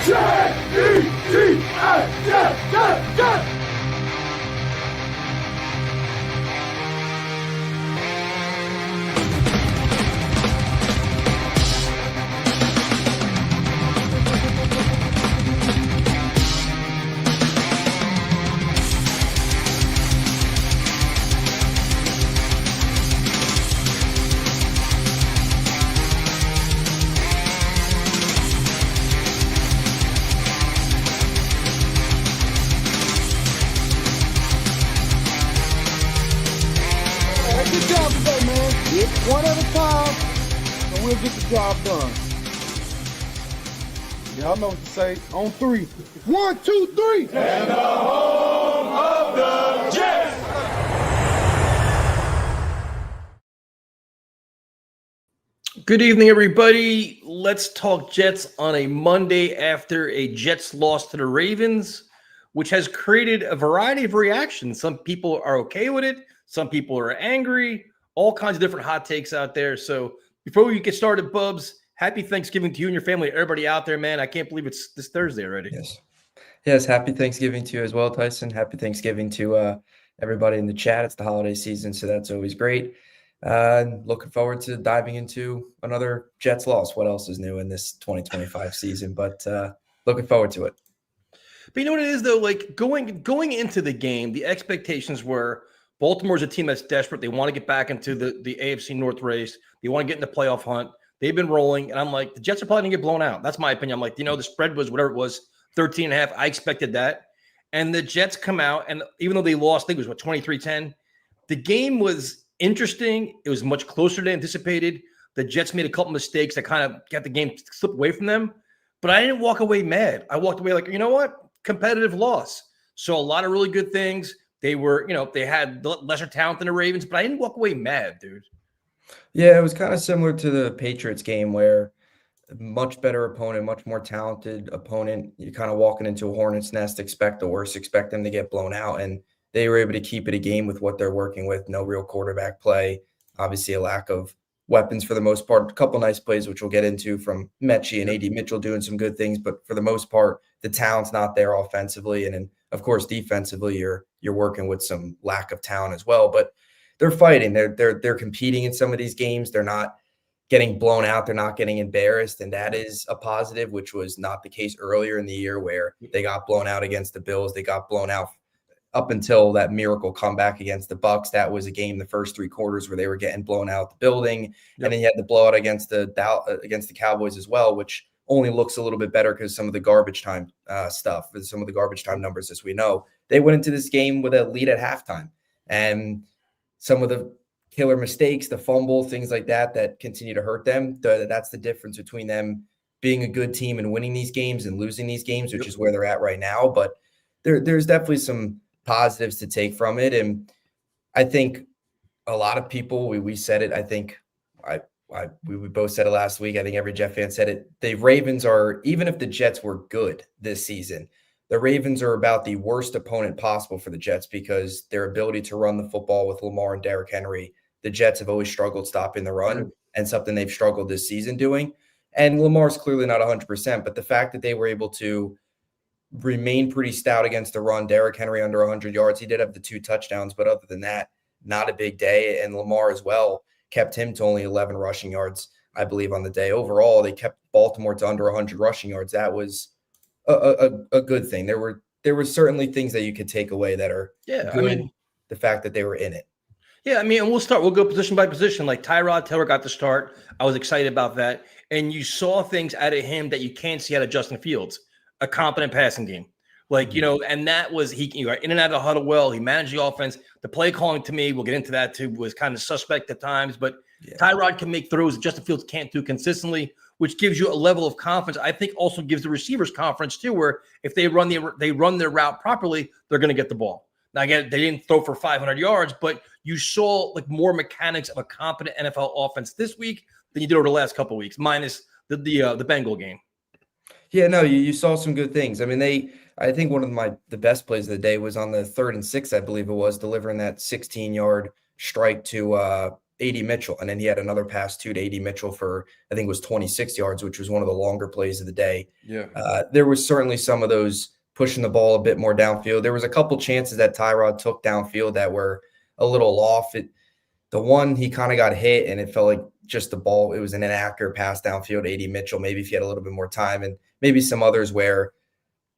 Good job today, man. One at a time, and we'll get the job done. Y'all know what to say. On three. 1, 2, 3. And the home of the Jets. Good evening, everybody. Let's talk Jets on a Monday after a Jets loss to the Ravens, which has created a variety of reactions. Some people are okay with it. Some people are angry. All kinds of different hot takes out there. So before we get started, Bubs, happy Thanksgiving to you and your family, everybody out there, man. I can't believe it's this Thursday already. Yes. Happy Thanksgiving to you as well, Tyson. Happy Thanksgiving to everybody in the chat. It's the holiday season, so that's always great. Looking forward to diving into another Jets loss. What else is new in this 2025 season? But looking forward to it. But you know what it is, though? Like going into the game, the expectations were Baltimore's a team that's desperate. They want to get back into the AFC North race. They want to get in the playoff hunt. They've been rolling. And I'm like, the Jets are probably going to get blown out. That's my opinion. I'm like, the spread was whatever it was, 13.5. I expected that. And the Jets come out, and even though they lost, I think it was, 23-10. The game was interesting. It was much closer than anticipated. The Jets made a couple mistakes that kind of got the game slipped away from them. But I didn't walk away mad. I walked away like, you know what? Competitive loss. So a lot of really good things. They were, they had lesser talent than the Ravens, but I didn't walk away mad, dude. Yeah, it was kind of similar to the Patriots game where much better opponent, much more talented opponent. You're kind of walking into a hornet's nest, expect the worst, expect them to get blown out. And they were able to keep it a game with what they're working with. No real quarterback play. Obviously a lack of weapons for the most part. A couple nice plays, which we'll get into from Mechie and A.D. Mitchell doing some good things. But for the most part, the talent's not there offensively. And then, of course, defensively, you're working with some lack of talent as well. But they're fighting. They're competing in some of these games. They're not getting blown out. They're not getting embarrassed. And that is a positive, which was not the case earlier in the year where they got blown out against the Bills. They got blown out up until that miracle comeback against the Bucs. That was a game the first three quarters where they were getting blown out the building. Yep. And then you had the blowout against the Cowboys as well, which only looks a little bit better because some of the garbage time stuff, some of the garbage time numbers, as we know, they went into this game with a lead at halftime. And some of the killer mistakes, the fumble, things like that continue to hurt them. That's the difference between them being a good team and winning these games and losing these games, which is where they're at right now. But there's definitely some positives to take from it. And I think a lot of people, we said it, I think we both said it last week. I think every Jet fan said it. The Ravens are, even if the Jets were good this season, the Ravens are about the worst opponent possible for the Jets because their ability to run the football with Lamar and Derrick Henry, the Jets have always struggled stopping the run and something they've struggled this season doing. And Lamar's clearly not 100%, but the fact that they were able to remain pretty stout against the run, Derrick Henry under 100 yards, he did have the 2 touchdowns, but other than that, not a big day. And Lamar as well kept him to only 11 rushing yards, I believe, on the day. Overall, they kept Baltimore to under 100 rushing yards. That was a good thing. There were certainly things that you could take away that are good. I mean, the fact that they were in it. Yeah, I mean, and we'll go position by position. Like Tyrod Taylor got the start. I was excited about that. And you saw things out of him that you can't see out of Justin Fields, a competent passing game. Like, and that was, he got in and out of the huddle well. He managed the offense. The play calling to me, we'll get into that too, was kind of suspect at times. But Tyrod can make throws that Justin Fields can't do consistently, which gives you a level of confidence. I think also gives the receivers confidence too, where if they run their route properly, they're going to get the ball. Now, again, they didn't throw for 500 yards, but you saw like more mechanics of a competent NFL offense this week than you did over the last couple of weeks, minus the Bengal game. Yeah, no, you saw some good things. I mean, I think one of the best plays of the day was on the 3rd and 6, I believe it was, delivering that 16-yard strike to A.D. Mitchell. And then he had another pass too to A.D. Mitchell for, I think it was 26 yards, which was one of the longer plays of the day. Yeah. There was certainly some of those pushing the ball a bit more downfield. There was a couple chances that Tyrod took downfield that were a little off. The one he kind of got hit and it felt like just the ball, it was an inaccurate pass downfield to A.D. Mitchell. Maybe if he had a little bit more time, and maybe some others where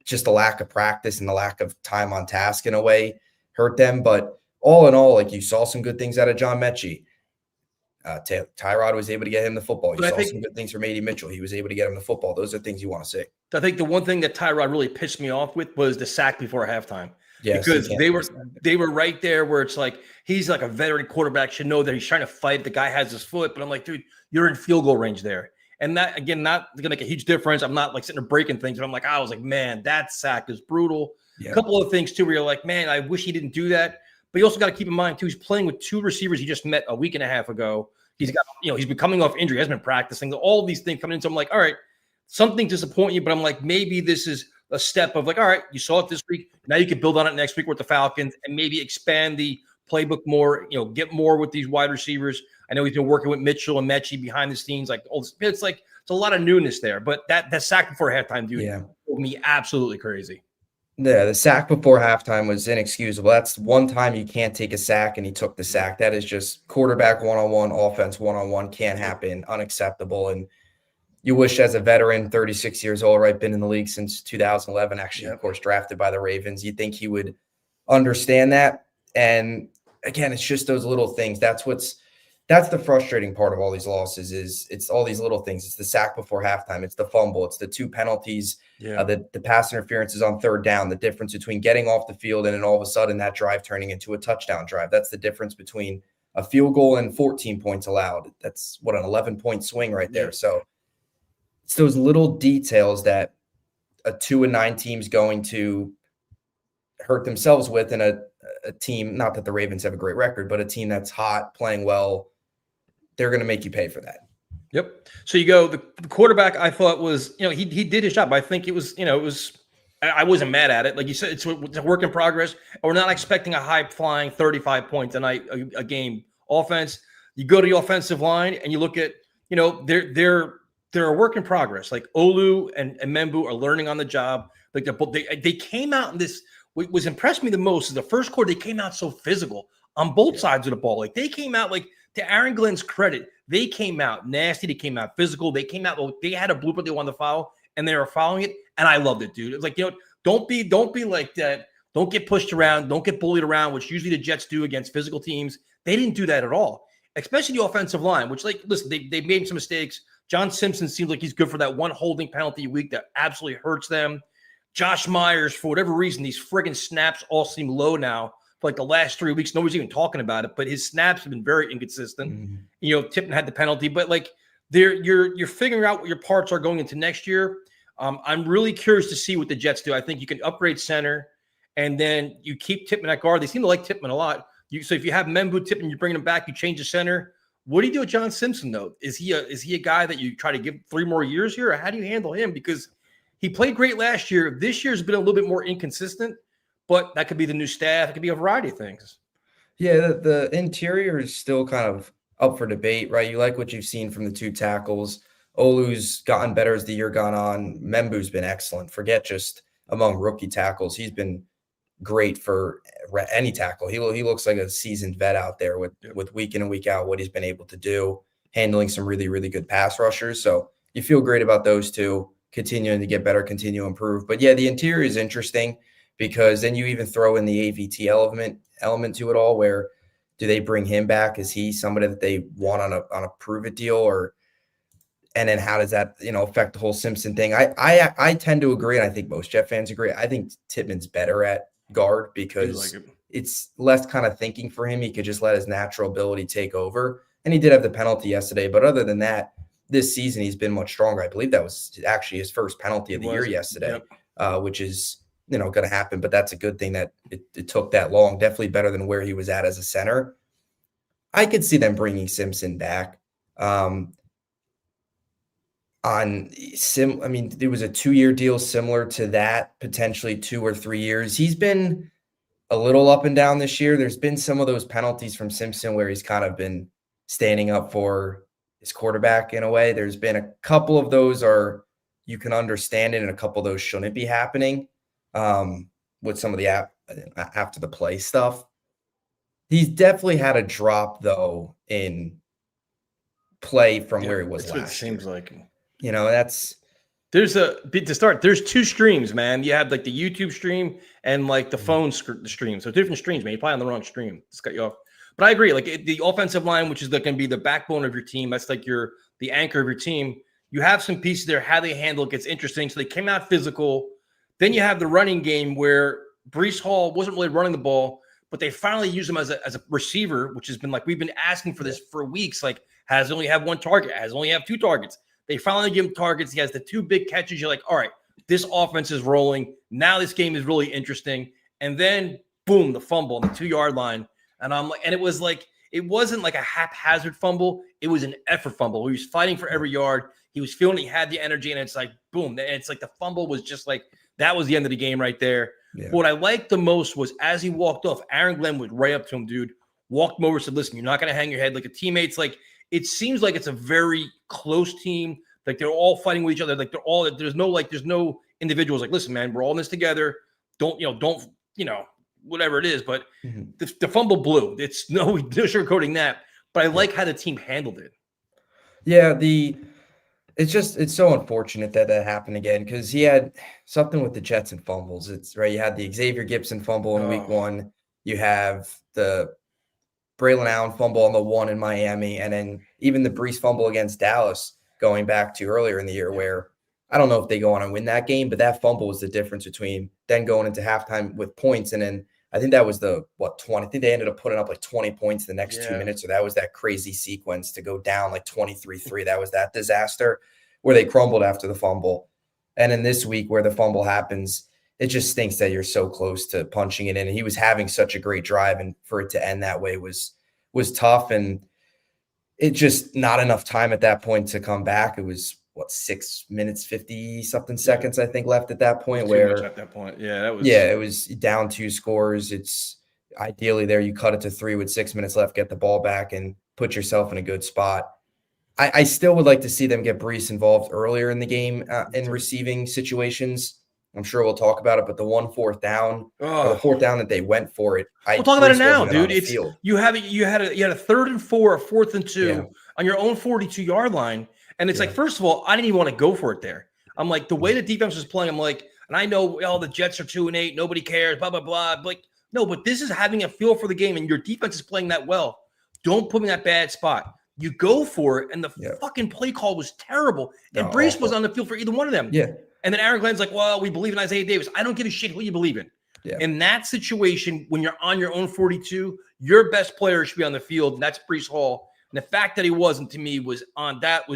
just the lack of practice and the lack of time on task in a way hurt them. But all in all, like, you saw some good things out of John Mechie. Tyrod was able to get him the football. You saw some good things from A.D. Mitchell. He was able to get him the football. Those are things you want to see. I think the one thing that Tyrod really pissed me off with was the sack before halftime. Yes, because they were right there where it's like, he's like a veteran quarterback, should know that he's trying to fight. The guy has his foot, but I'm like, dude, you're in field goal range there. And that, again, not going to make a huge difference. I'm not like sitting there breaking things, but I'm like, I was like, man, that sack is brutal. Yeah. A couple of things too, where you're like, man, I wish he didn't do that. But you also got to keep in mind too, he's playing with two receivers he just met a week and a half ago. He's got, he's been coming off injury, hasn't been practicing. All of these things coming in. So I'm like, all right, something disappoint you, but I'm like, maybe this is a step of like, all right, you saw it this week. Now you can build on it next week with the Falcons and maybe expand the playbook more, get more with these wide receivers. I know he's been working with Mitchell and Mechie behind the scenes. Like, it's like, it's a lot of newness there, but that sack before halftime, dude, drove me absolutely crazy. Yeah, the sack before halftime was inexcusable. That's one time you can't take a sack, and he took the sack. That is just quarterback one-on-one, offense one-on-one, can't happen, unacceptable. And you wish, as a veteran, 36 years old, right, been in the league since 2011, actually, of course, drafted by the Ravens. You'd think he would understand that. And again, it's just those little things. That's the frustrating part of all these losses is it's all these little things. It's the sack before halftime. It's the fumble. It's the two penalties. The pass interferences on third down. The difference between getting off the field and then all of a sudden that drive turning into a touchdown drive. That's the difference between a field goal and 14 points allowed. That's an 11-point swing right there. So it's those little details that a 2-9 team's going to hurt themselves with, in a team, not that the Ravens have a great record, but a team that's hot, playing well. They're going to make you pay for that. Yep. So you go, the quarterback, I thought was, he did his job. I think it was, I wasn't mad at it. Like you said, it's a work in progress. We're not expecting a high flying 35 points a game offense. You go to the offensive line and you look at, they're a work in progress. Like Olu and Membou are learning on the job. Like they came out in this. What was impressed me the most is the first quarter, they came out so physical on both sides of the ball. Like they came out, like, to Aaron Glenn's credit, they came out nasty. They came out physical. They came out, they had a blueprint they wanted to follow, and they were following it. And I loved it, dude. It's like, don't be like that. Don't get pushed around. Don't get bullied around, which usually the Jets do against physical teams. They didn't do that at all, especially the offensive line, which, like, listen, they made some mistakes. John Simpson seems like he's good for that one holding penalty a week that absolutely hurts them. Josh Myers, for whatever reason, these friggin' snaps all seem low now. For like the last 3 weeks, nobody's even talking about it, but his snaps have been very inconsistent. Mm-hmm. Tipton had the penalty, but like you're figuring out what your parts are going into next year. I'm really curious to see what the Jets do. I think you can upgrade center, and then you keep Tippmann at guard. They seem to like Tippmann a lot. So if you have Membou, Tippmann, you bring him back, you change the center. What do you do with John Simpson, though? Is he a guy that you try to give 3 more years here, or how do you handle him? Because he played great last year. This year's been a little bit more inconsistent. But that could be the new staff. It could be a variety of things. Yeah, the interior is still kind of up for debate, right? You like what you've seen from the 2 tackles. Olu's gotten better as the year gone on. Membou's been excellent. Forget just among rookie tackles. He's been great for any tackle. He looks like a seasoned vet out there with week in and week out what he's been able to do, handling some really, really good pass rushers. So you feel great about those 2, continuing to get better, continue to improve. But yeah, the interior is interesting, because then you even throw in the AVT element to it all, where do they bring him back? Is he somebody that they want on a prove it deal, and then how does that, affect the whole Simpson thing? I tend to agree. And I think most Jet fans agree. I think Tippmann's better at guard because it's less kind of thinking for him. He could just let his natural ability take over. And he did have the penalty yesterday, but other than that, this season, he's been much stronger. I believe that was actually his first penalty of the year yesterday, which is, going to happen, but that's a good thing that it took that long. Definitely better than where he was at as a center. I could see them bringing Simpson back. It was a 2-year deal similar to that, potentially 2 or 3 years. He's been a little up and down this year. There's been some of those penalties from Simpson where he's kind of been standing up for his quarterback in a way. There's been a couple of those you can understand it, and a couple of those shouldn't be happening with some of the after the play stuff. He's definitely had a drop, though, in play from where he was That's what it last seems year. like. There's there's two streams, man. You have like the YouTube stream and like the phone stream. So different streams, man. You're probably on the wrong stream. Just cut you off. But I agree. Like the offensive line, which is going to be the backbone of your team. That's like the anchor of your team. You have some pieces there. How they handle it gets interesting. So they came out physical. Then you have the running game where Breece Hall wasn't really running the ball, but they finally use him as a receiver, which has been like we've been asking for this for weeks. Like has only have one target, has only have two targets. They finally give him targets. He has the two big catches. You're like, all right, this offense is rolling. Now this game is really interesting. And then boom, the fumble on the 2-yard line. And I'm like, and it wasn't like a haphazard fumble. It was an effort fumble. He was fighting for every yard. He was feeling he had the energy, and it's like boom. And it's like the fumble was just like that was the end of the game right there. Yeah. What I liked the most was as he walked off, Aaron Glenn went right up to him, dude, walked him over, said, listen, you're not going to hang your head like a teammate's like. It seems like it's a very close team. Like they're all fighting with each other. Like there's no individuals like, listen, man, we're all in this together. Don't, whatever it is. But the fumble blew. It's no sugarcoating that. But I like how the team handled it. Yeah. It's so unfortunate that happened again because he had something with the Jets and fumbles. It's right. You had the Xavier Gibson fumble in week 1. You have the Braylon Allen fumble on the 1 in Miami, and then even the Breece fumble against Dallas going back to earlier in the year where I don't know if they go on and win that game, but that fumble was the difference between then going into halftime with points. And then I think that was 20. I think they ended up putting up like 20 points in the next 2 minutes. So that was that crazy sequence to go down like 23-3. That was that disaster where they crumbled after the fumble. And in this week where the fumble happens, it just stinks that you're so close to punching it in. And he was having such a great drive, and for it to end that way was tough. And it just not enough time at that point to come back. It was 6 minutes, 50 something seconds, I think, left at that point At that point. It was down 2 scores. It's ideally there. You cut it to 3 with 6 minutes left, get the ball back and put yourself in a good spot. I still would like to see them get Breece involved earlier in the game in receiving situations. I'm sure we'll talk about it, but the 1 4th down, or the 4th down that they went for it. We'll talk about it now, dude. It's you had a 3rd and 4, a 4th and 2 on your own 42-yard line, and it's like, first of all, I didn't even want to go for it there. I'm like, the way the defense was playing, I'm like, and I know the Jets are 2-8, nobody cares, blah blah blah. Like, no, but this is having a feel for the game, and your defense is playing that well. Don't put me in that bad spot. You go for it, and the fucking play call was terrible, and Breece was on the field for either one of them. Yeah. And then Aaron Glenn's like, well, we believe in Isaiah Davis. I don't give a shit who you believe in. Yeah. In that situation, when you're on your own 42, your best player should be on the field, and that's Breece Hall. And the fact that he wasn't, to me, was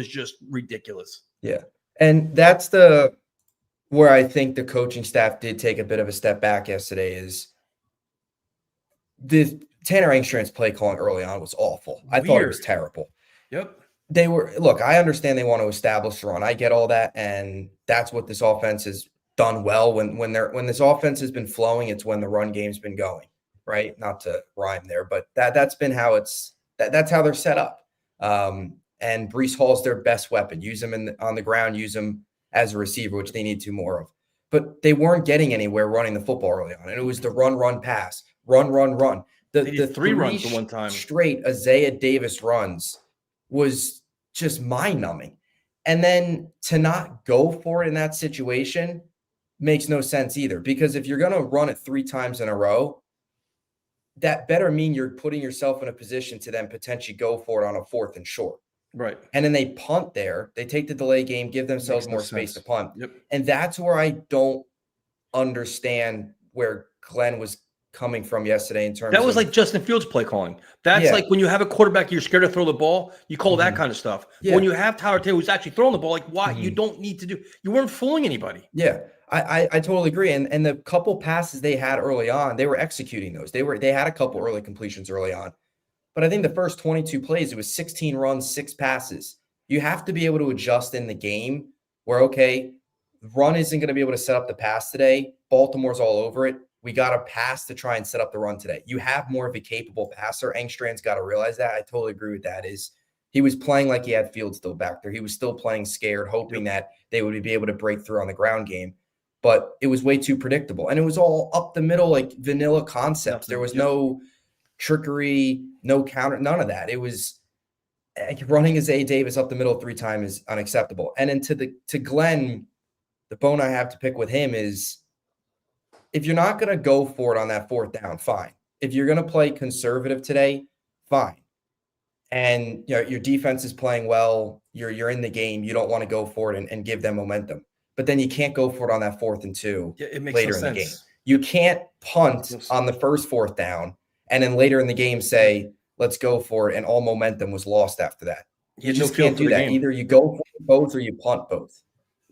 just ridiculous. Yeah. And that's where I think the coaching staff did take a bit of a step back yesterday is the Tanner Engstrand's play calling early on was awful. I thought it was terrible. Yep. I understand they want to establish the run. I get all that. And that's what this offense has done well. When this offense has been flowing, it's when the run game's been going, right? Not to rhyme there, but that's been how that's how they're set up. And Breece Hall's their best weapon. Use him on the ground, use him as a receiver, which they need to more of. But they weren't getting anywhere running the football early on. And it was the run, pass, run. The 3 runs at one time. Straight Isaiah Davis runs was just mind-numbing. And then to not go for it in that situation makes no sense either. Because if you're going to run it 3 times in a row, that better mean you're putting yourself in a position to then potentially go for it on a 4th and short. Right. And then they punt there. They take the delay game, give themselves more space to punt. Yep. And that's where I don't understand where Glenn was coming from yesterday in terms that was like Justin Fields play calling. That's like when you have a quarterback, you're scared to throw the ball, you call that kind of stuff. Yeah. When you have Tyler Taylor who's actually throwing the ball, like why you don't need to you weren't fooling anybody. Yeah. I totally agree. And the couple passes they had early on, they were executing those. They had a couple early completions early on. But I think the first 22 plays, it was 16 runs, 6 passes. You have to be able to adjust in the game where, okay, run isn't going to be able to set up the pass today. Baltimore's all over it. we got to pass to try and set up the run today. You have more of a capable passer. Engstrand's got to realize that. I totally agree with that. He was playing like he had Fields still back there. He was still playing scared, hoping that they would be able to break through on the ground game. But it was way too predictable. And it was all up the middle, like vanilla concepts. There was no trickery, no counter, none of that. It was running Isaiah Davis up the middle 3 times is unacceptable. And then to Glenn, the bone I have to pick with him is, if you're not going to go for it on that 4th down, fine. If you're going to play conservative today, fine. And your defense is playing well, you're in the game, you don't want to go for it and give them momentum. But then you can't go for it on that 4th and 2 later in the game. You can't punt on the first 4th down and then later in the game say, let's go for it, and all momentum was lost after that. You just can't do that. Either you go for both or you punt both.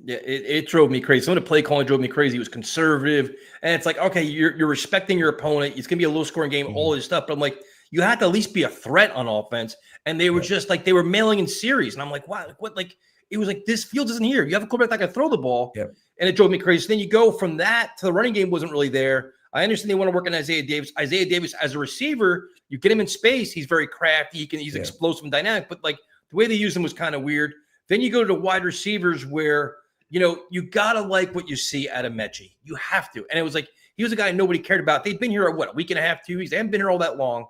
Yeah, it drove me crazy. Some of the play calling drove me crazy. It was conservative. And it's like, okay, you're respecting your opponent. It's going to be a low-scoring game, all this stuff. But I'm like, you had to at least be a threat on offense. And they were just like, they were mailing in series. And I'm like, wow, what? Like, it was like, this Fields isn't here. You have a quarterback that can throw the ball. Yep. And it drove me crazy. So then you go from that to the running game wasn't really there. I understand they want to work on Isaiah Davis. Isaiah Davis as a receiver, you get him in space, he's very crafty. He's explosive and dynamic. But like the way they used him was kind of weird. Then you go to wide receivers where, you got to like what you see out of Mechie. You have to. And it was like, he was a guy nobody cared about. They'd been here, a week and a half, 2 weeks. They haven't been here all that long.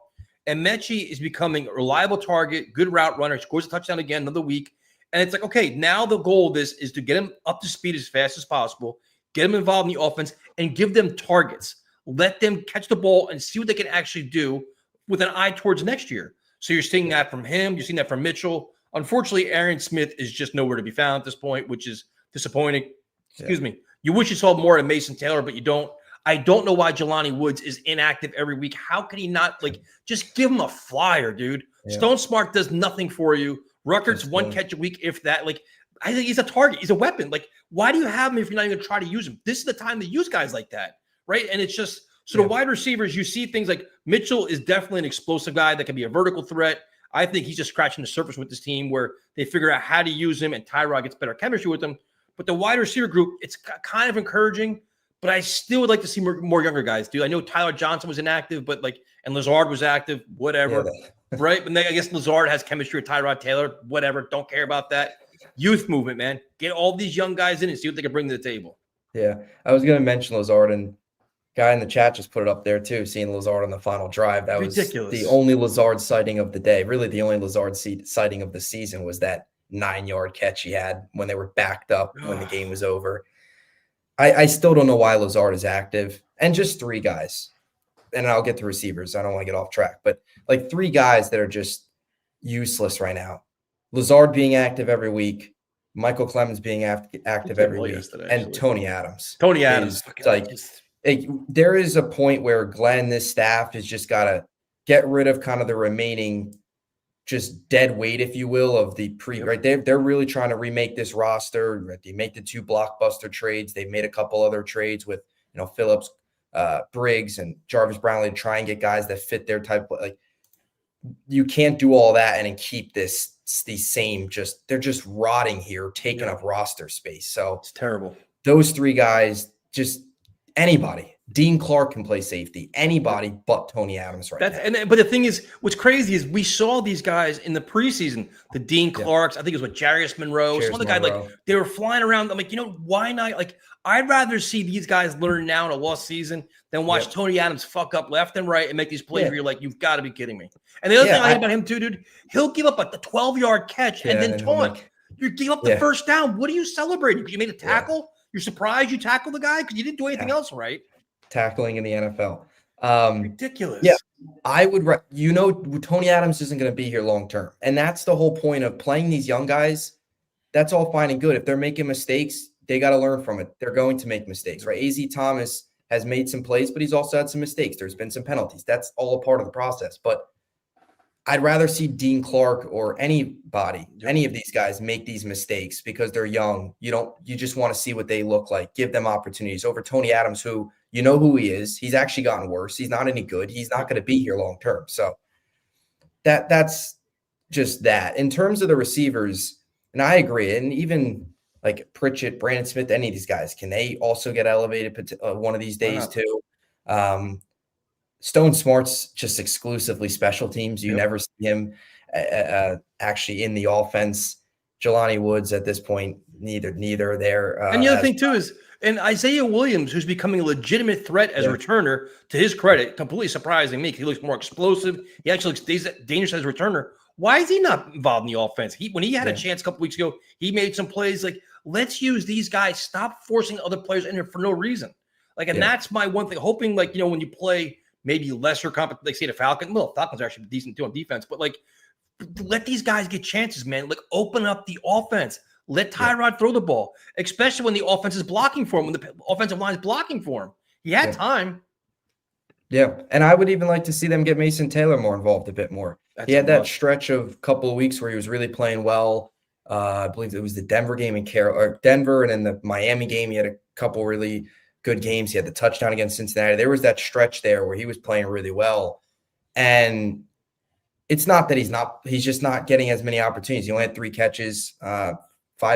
And Mechie is becoming a reliable target, good route runner, scores a touchdown again another week. And it's like, okay, now the goal of this is to get him up to speed as fast as possible, get him involved in the offense, and give them targets. Let them catch the ball and see what they can actually do with an eye towards next year. So you're seeing that from him. You're seeing that from Mitchell. Unfortunately, Aaron Smith is just nowhere to be found at this point, which is disappointing. Excuse me. You wish you saw more of Mason Taylor, but you don't. I don't know why Jelani Woods is inactive every week. How can he not, just give him a flyer, dude? Yeah. Stone Smart does nothing for you. Rutgers one catch a week, if that. I think he's a target. He's a weapon. Why do you have him if you're not even going to try to use him? This is the time to use guys like that, right? And it's just the wide receivers, you see things like Mitchell is definitely an explosive guy that can be a vertical threat. I think he's just scratching the surface with this team where they figure out how to use him and Tyrod gets better chemistry with him. But the wide receiver group, it's kind of encouraging, but I still would like to see more younger guys, dude. I know Tyler Johnson was inactive, but and Lazard was active, whatever, right? But I guess Lazard has chemistry with Tyrod Taylor, whatever. Don't care about that. Youth movement, man. Get all these young guys in and see what they can bring to the table. Yeah, I was going to mention Lazard, and guy in the chat just put it up there too, seeing Lazard on the final drive. That was ridiculous. The only Lazard sighting of the day. Really, the only Lazard sighting of the season was that 9-yard catch he had when they were backed up when the game was over. I still don't know why Lazard is active. And just 3 guys. And I'll get to receivers. I don't want to get off track. But 3 guys that are just useless right now. Lazard being active every week. Michael Clemens being active every week. And Tony Adams. Tony Adams. There is a point where Glenn, this staff, has just got to get rid of kind of the remaining just dead weight, if you will, of the right. They're really trying to remake this roster. Right? They make the 2 blockbuster trades. They've made a couple other trades with, Phillips, Briggs, and Jarvis Brownlee to try and get guys that fit their type. You can't do all that and then keep these same they're just rotting here, taking up roster space. So it's terrible. Those 3 guys, just anybody. Dean Clark can play safety. Anybody but Tony Adams now. But the thing is, what's crazy is we saw these guys in the preseason. The Dean Clarks, I think it was Jarius Monroe. Some of the guys, they were flying around. I'm like, why not? I'd rather see these guys learn now in a lost season than watch Tony Adams fuck up left and right and make these plays where you're like, you've got to be kidding me. And the other thing I like about him too, dude, he'll give up a 12-yard catch and then taunt. You give up the first down. What are you celebrating? Because you made a tackle? You're surprised you tackled the guy because you didn't do anything else right. Tackling in the NFL. Ridiculous. Yeah, I would. Tony Adams isn't going to be here long term, and that's the whole point of playing these young guys. That's all fine and good. If they're making mistakes, they got to learn from it. They're going to make mistakes, right? Az Thomas has made some plays, but he's also had some mistakes. There's been some penalties. That's all a part of the process. But I'd rather see Dean Clark or anybody, any of these guys make these mistakes because they're young. You just want to see what they look like. Give them opportunities over Tony Adams, who who he is. He's actually gotten worse. He's not any good. He's not going to be here long term. So that's just that. In terms of the receivers, and I agree, and even Pritchett, Brandon Smith, any of these guys, can they also get elevated one of these days too? Stone Smart's just exclusively special teams. You Yep. never see him actually in the offense. Jelani Woods at this point, neither there. And the other thing too is, and Isaiah Williams, who's becoming a legitimate threat as a returner, to his credit, completely surprising me. He looks more explosive. He actually looks dangerous as a returner. Why is he not involved in the offense? When he had a chance a couple weeks ago, he made some plays. Like, let's use these guys. Stop forcing other players in there for no reason. Like, and that's my one thing. Hoping, like, when you play maybe lesser competition, like say the Falcons. Well, Falcons are actually decent too on defense, but like, let these guys get chances, man. Like, open up the offense. Let Tyrod throw the ball, especially when the offense is blocking for him, when the offensive line is blocking for him. He had time. Yeah, and I would even like to see them get Mason Taylor more involved a bit more. He had that stretch of a couple of weeks where he was really playing well. I believe it was the Denver game in Denver, and then the Miami game. He had a couple really good games. He had the touchdown against Cincinnati. There was that stretch there where he was playing really well. And it's not that he's just not getting as many opportunities. He only had 3 catches, 5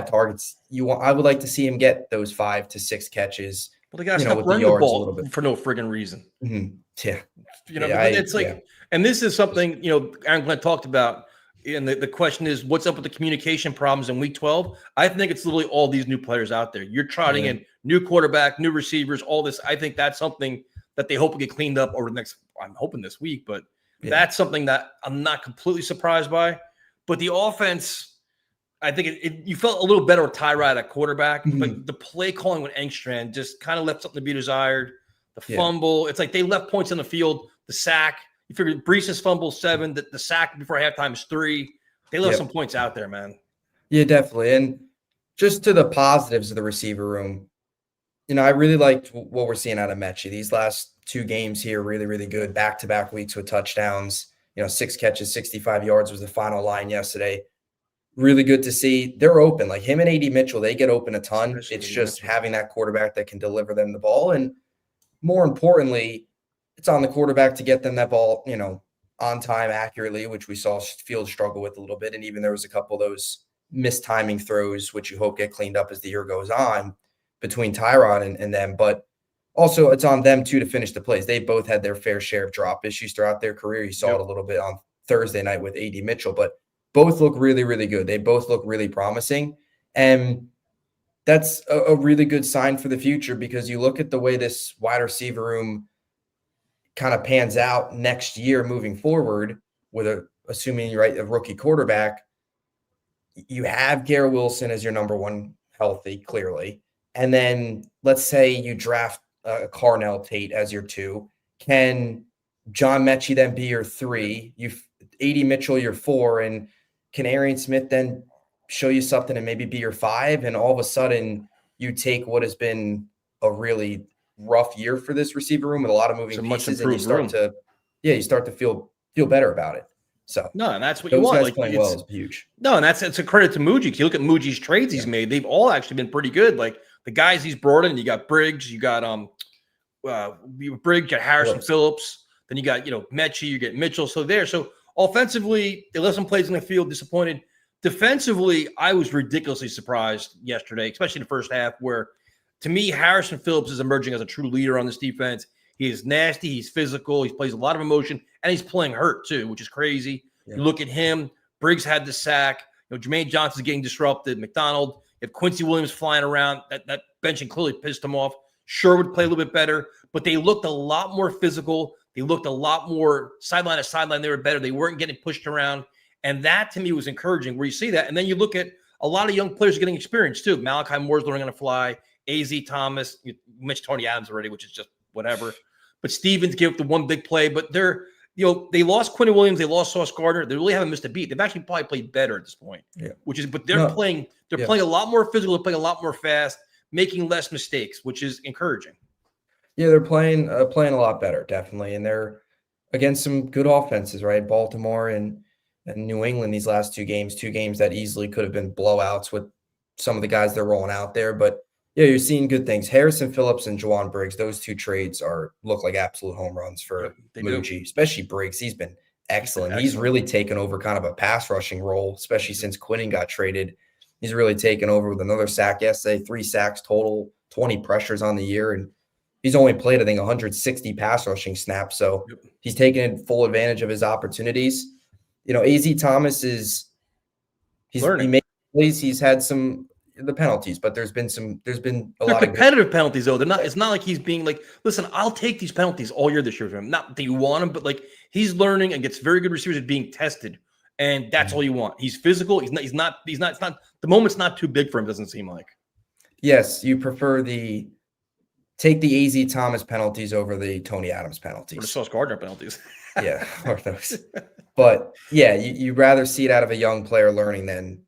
targets. I would like to see him get those 5 to 6 catches. Well, they got to stop running the ball for no friggin' reason. Mm-hmm. Yeah. It's like, and this is something, Aaron Glenn talked about. And the question is, what's up with the communication problems in week 12? I think it's literally all these new players out there. You're trotting in new quarterback, new receivers, all this. I think that's something that they hope will get cleaned up over the next, I'm hoping this week, but that's something that I'm not completely surprised by. But the offense, I think you felt a little better with Tyrod at quarterback, but the play calling with Engstrand just kind of left something to be desired. The fumble, it's like they left points on the field, the sack. You figure Brees's fumble 7, the sack before halftime is 3. They left some points out there, man. Yeah, definitely. And just to the positives of the receiver room, I really liked what we're seeing out of Mechie. These last 2 games here, really, really good. Back-to-back weeks with touchdowns. 6 catches, 65 yards was the final line yesterday. Really good to see. They're open. Like him and A.D. Mitchell, they get open a ton. It's just having that quarterback that can deliver them the ball. And more importantly, it's on the quarterback to get them that ball, on time accurately, which we saw Fields struggle with a little bit. And even there was a couple of those missed timing throws, which you hope get cleaned up as the year goes on between Tyrod and them. But also it's on them too to finish the plays. They both had their fair share of drop issues throughout their career. You saw it a little bit on Thursday night with A.D. Mitchell, but both look really, really good. They both look really promising. And that's a really good sign for the future, because you look at the way this wide receiver room kind of pans out next year moving forward with assuming a rookie quarterback. You have Garrett Wilson as your number 1 healthy, clearly. And then let's say you draft Carnell Tate as your 2. Can John Mechie then be your 3? A.D. Mitchell your 4, and can Arian Smith then show you something and maybe be your 5? And all of a sudden you take what has been a really rough year for this receiver room with a lot of moving pieces, and you start to feel better about it. So no, and that's what you want. Guys like, playing well is huge. No, and it's a credit to Muji. You look at Muji's trades he's made; they've all actually been pretty good. Like the guys he's brought in, you got Briggs, you got Briggs, you got Harrison Phillips, then you got Mechie, you get Mitchell. So offensively, they left some plays in the field, disappointed. Defensively, I was ridiculously surprised yesterday, especially in the first half, where to me, Harrison Phillips is emerging as a true leader on this defense. He is nasty. He's physical. He plays a lot of emotion, and he's playing hurt too, which is crazy. Yeah. You look at him. Briggs had the sack. Jermaine Johnson's getting disrupted. McDonald. You have Quincy Williams flying around. That benching clearly pissed him off. Sherwood played a little bit better, but they looked a lot more physical. They looked a lot more sideline to sideline. They were better. They weren't getting pushed around, and that to me was encouraging. Where you see that, and then you look at a lot of young players getting experience too. Malachi Moore's learning on the fly. A.Z. Thomas, you mentioned Tony Adams already, which is just whatever. But Stevens gave up the one big play. But they lost Quentin Williams, they lost Sauce Gardner. They really haven't missed a beat. They've actually probably played better at this point. Yeah. But they're playing a lot more physical, they're playing a lot more fast, making less mistakes, which is encouraging. Yeah, they're playing a lot better, definitely. And they're against some good offenses, right? Baltimore and New England these last 2 games that easily could have been blowouts with some of the guys they're rolling out there. But yeah, you're seeing good things. Harrison Phillips and Juwan Briggs, those 2 trades look like absolute home runs for Muji, especially Briggs. He's been excellent. He's really taken over kind of a pass rushing role, especially since Quinnen got traded. He's really taken over with another sack yesterday, 3 sacks total, 20 pressures on the year. And he's only played, I think, 160 pass rushing snaps. So he's taken full advantage of his opportunities. AZ Thomas he made plays. He's had the penalties, but there's been a lot of competitive penalties though. It's not like he's being like, listen, I'll take these penalties all year this year for him. Not that you want him, but like he's learning and gets very good receivers at being tested. And that's all you want. He's physical. It's not the moment's not too big for him, doesn't seem like. Yes, you prefer take the AZ Thomas penalties over the Tony Adams penalties. Or the Sauce Gardner penalties. Yeah, or those. But yeah, you'd rather see it out of a young player learning than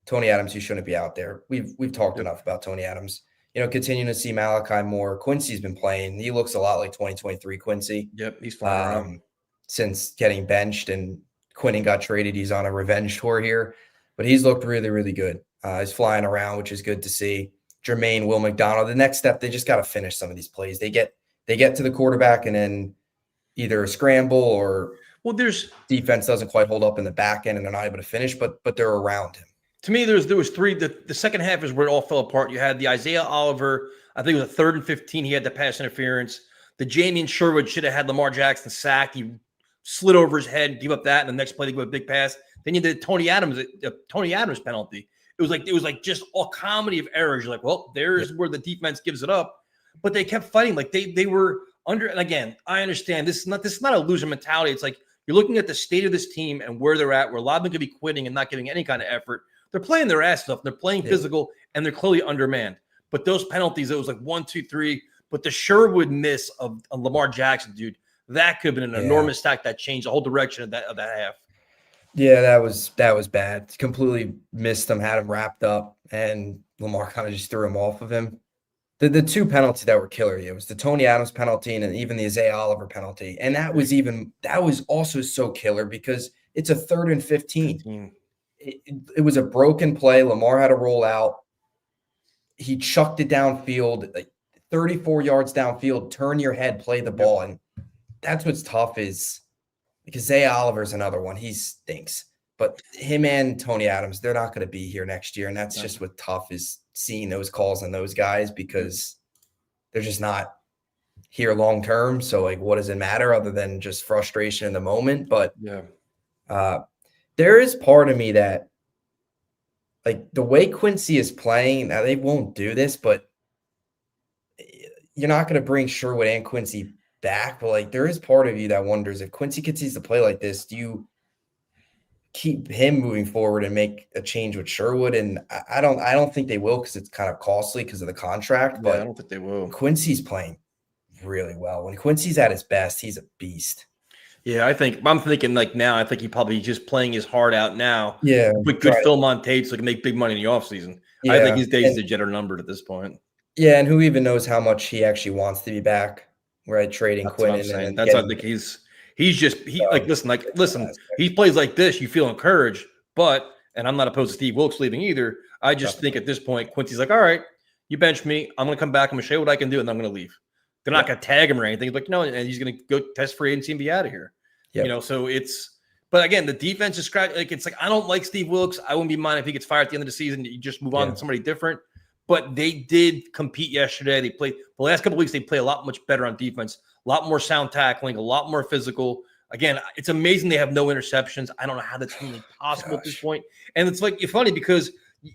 Tony Adams, who shouldn't be out there. We've talked enough about Tony Adams. Continuing to see Malachi Moore. Quincy's been playing. He looks a lot like 2023 Quincy. Yep, he's flying around. Since getting benched and Quinnen got traded, he's on a revenge tour here. But he's looked really, really good. He's flying around, which is good to see. Jermaine, Will McDonald. The next step, they just got to finish some of these plays. They get to the quarterback and then either a scramble or there's defense doesn't quite hold up in the back end and they're not able to finish, but they're around him. To me, there was three. The second half is where it all fell apart. You had the Isaiah Oliver, I think it was a 3rd and 15. He had the pass interference. The Jamien Sherwood should have had Lamar Jackson sacked. He slid over his head, gave up that, and the next play they give a big pass. Then you did Tony Adams penalty. It was like just all comedy of errors. You're like, well, there's where the defense gives it up, but they kept fighting. Like they were under. And again, I understand this is not a loser mentality. It's like you're looking at the state of this team and where they're at. Where a lot of them could be quitting and not giving any kind of effort. They're playing their ass off. They're playing physical, and they're clearly undermanned. But those penalties, it was like 1, 2, 3. But the Sherwood miss of Lamar Jackson, dude, that could have been an enormous sack that changed the whole direction of that half. Yeah, that was bad. Completely missed him, had him wrapped up, and Lamar kind of just threw him off of him. The two penalties that were killer, it was the Tony Adams penalty and even the Isaiah Oliver penalty. And that was also so killer because it's a 3rd and 15. It was a broken play. Lamar had to roll out. He chucked it downfield, like 34 yards downfield, turn your head, play the ball. And that's what's tough is because Isaiah Oliver's another one. He stinks. But him and Tony Adams, they're not going to be here next year. And that's just what tough is seeing those calls on those guys because they're just not here long term. So, like, what does it matter other than just frustration in the moment? But there is part of me that, like, the way Quincy is playing, now they won't do this, but you're not going to bring Sherwood and Quincy back. But, like, there is part of you that wonders if Quincy continues to play like this, do you keep him moving forward and make a change with Sherwood? And I don't think they will because it's kind of costly because of the contract. But I don't think they will. Quincy's playing really well. When Quincy's at his best, he's a beast. Yeah, I'm thinking like now, I think he probably just playing his heart out now. Yeah. With good film on tape so he can make big money in the offseason. Yeah, I think his days are numbered at this point. Yeah, and who even knows how much he actually wants to be back, right? Trading Quinnen. That's what I think he's listen, he plays like this, you feel encouraged, but, and I'm not opposed to Steve Wilks leaving either. I just think at this point, Quincy's like, all right, you bench me. I'm going to come back. I'm going to show you what I can do, and I'm going to leave. They're not going to tag him or anything. He's like, no, and he's going to go test free agency and be out of here. Yep. So but again, the defense is it's like, I don't like Steve Wilks. I wouldn't be mind if he gets fired at the end of the season. You just move on to somebody different. But they did compete yesterday. They played the last couple of weeks. They play a lot much better on defense, a lot more sound tackling, a lot more physical. Again, it's amazing they have no interceptions. I don't know how that's humanly possible at this point. And it's funny because,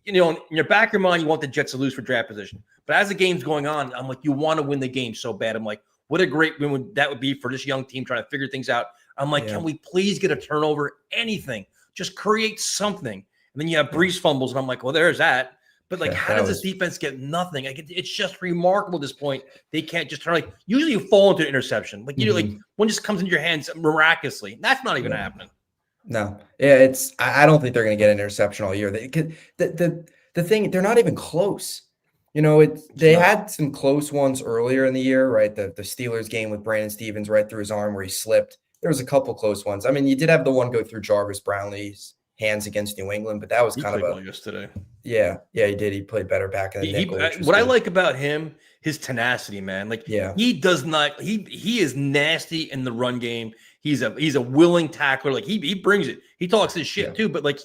in your back of your mind, you want the Jets to lose for draft position. But as the game's going on, I'm like, you want to win the game so bad. I'm like, what a great win that would be for this young team trying to figure things out. I'm like, can we please get a turnover? Anything. Just create something. And then you have Brees fumbles, and I'm like, well, there's that. But, like, how does this defense get nothing? Like, it's just remarkable at this point. They can't just turn. Like, usually you fall into an interception. Like, like one just comes into your hands miraculously. That's not even happening. No. Yeah, I don't think they're going to get an interception all year. The thing, they're not even close. They had some close ones earlier in the year, right? The Steelers game with Brandon Stevens right through his arm where he slipped. There was a couple close ones. I mean, you did have the one go through Jarvis Brownlee's hands against New England, but that was kind of a yesterday. Yeah, he did. He played better back in the nickel. What I like about him, his tenacity, man. Like, he does not. He is nasty in the run game. He's a willing tackler. Like, he brings it. He talks his shit too, but like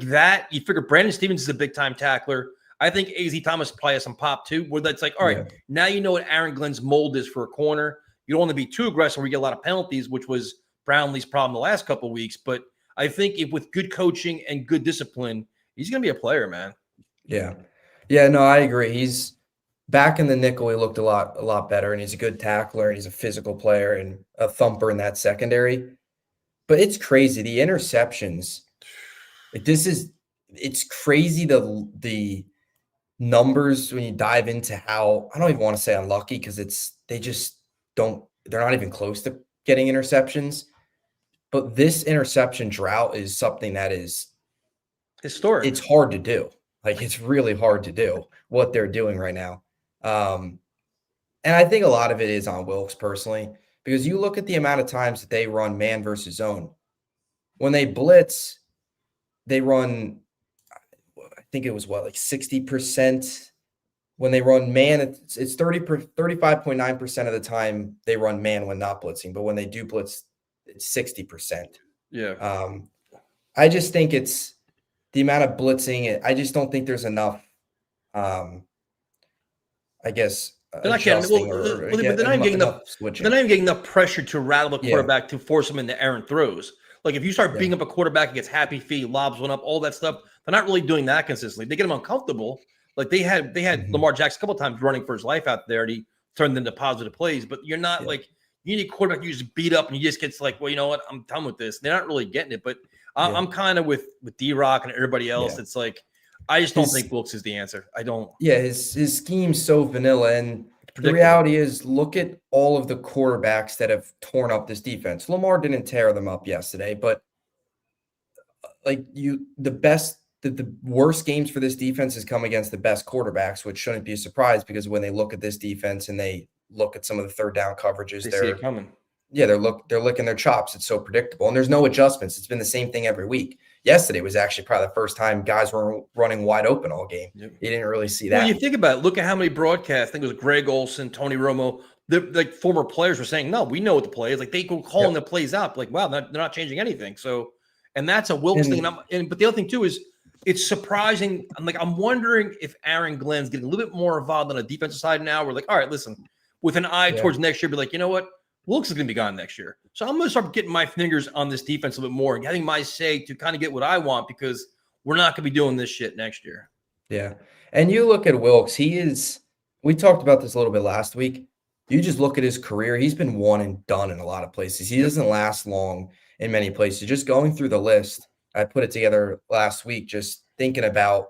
that. You figure Brandon Stevens is a big time tackler. I think AZ Thomas probably has some pop too, where that's like, all right, now you know what Aaron Glenn's mold is for a corner. You don't want to be too aggressive where you get a lot of penalties, which was Brownlee's problem the last couple of weeks. But I think if with good coaching and good discipline, he's going to be a player, man. Yeah. Yeah, no, I agree. He's back in the nickel. He looked a lot better, and he's a good tackler, and he's a physical player and a thumper in that secondary. But it's crazy. The interceptions, it's crazy the numbers when you dive into how, I don't even want to say unlucky because they're not even close to getting interceptions. But this interception drought is something that is historic. It's hard to do. Like, it's really hard to do what they're doing right now. And I think a lot of it is on Wilkes personally, because you look at the amount of times that they run man versus zone. When they blitz, they run, I think it was like 60%. When they run man, it's 35.9% of the time they run man when not blitzing. But when they do blitz, it's 60%. Yeah. I just think it's the amount of blitzing. I just don't think there's enough, I guess, they're not getting, but they're not even getting enough pressure to rattle the quarterback to force him into errant throws. Like, if you start beating up a quarterback, he gets happy feet, lobs one up, all that stuff. They're not really doing that consistently. They get him uncomfortable. Like they had Lamar Jackson a couple of times running for his life out there, and he turned into positive plays. But you're not like, you need a quarterback you just beat up, and you just gets like, well, you know what, I'm done with this. They're not really getting it. But I'm kind of with D-Rock and everybody else. It's like, I just don't think Wilkes is the answer. I don't. Yeah, his scheme's so vanilla, and the reality is, look at all of the quarterbacks that have torn up this defense. Lamar didn't tear them up yesterday, but like the worst games for this defense has come against the best quarterbacks, which shouldn't be a surprise because when they look at this defense and they look at some of the third down coverages, they see it coming. Yeah, they're licking their chops. It's so predictable, and there's no adjustments. It's been the same thing every week. Yesterday was actually probably the first time guys were running wide open all game. You didn't really see that. Well, you think about it. Look at how many broadcasts. I think it was Greg Olson, Tony Romo. Like former players were saying, "No, we know what the play is." Like they go calling the plays out. Like, wow, they're not changing anything. So, and that's a Wilkes thing. But the other thing too is it's surprising. I'm wondering if Aaron Glenn's getting a little bit more involved on the defensive side now. We're like, all right, listen, with an eye towards next year, be like, you know what? Wilkes is going to be gone next year. So I'm going to start getting my fingers on this defense a little bit more and getting my say to kind of get what I want because we're not going to be doing this shit next year. Yeah. And you look at Wilkes, we talked about this a little bit last week. You just look at his career. He's been one and done in a lot of places. He doesn't last long in many places. Just going through the list, I put it together last week, just thinking about,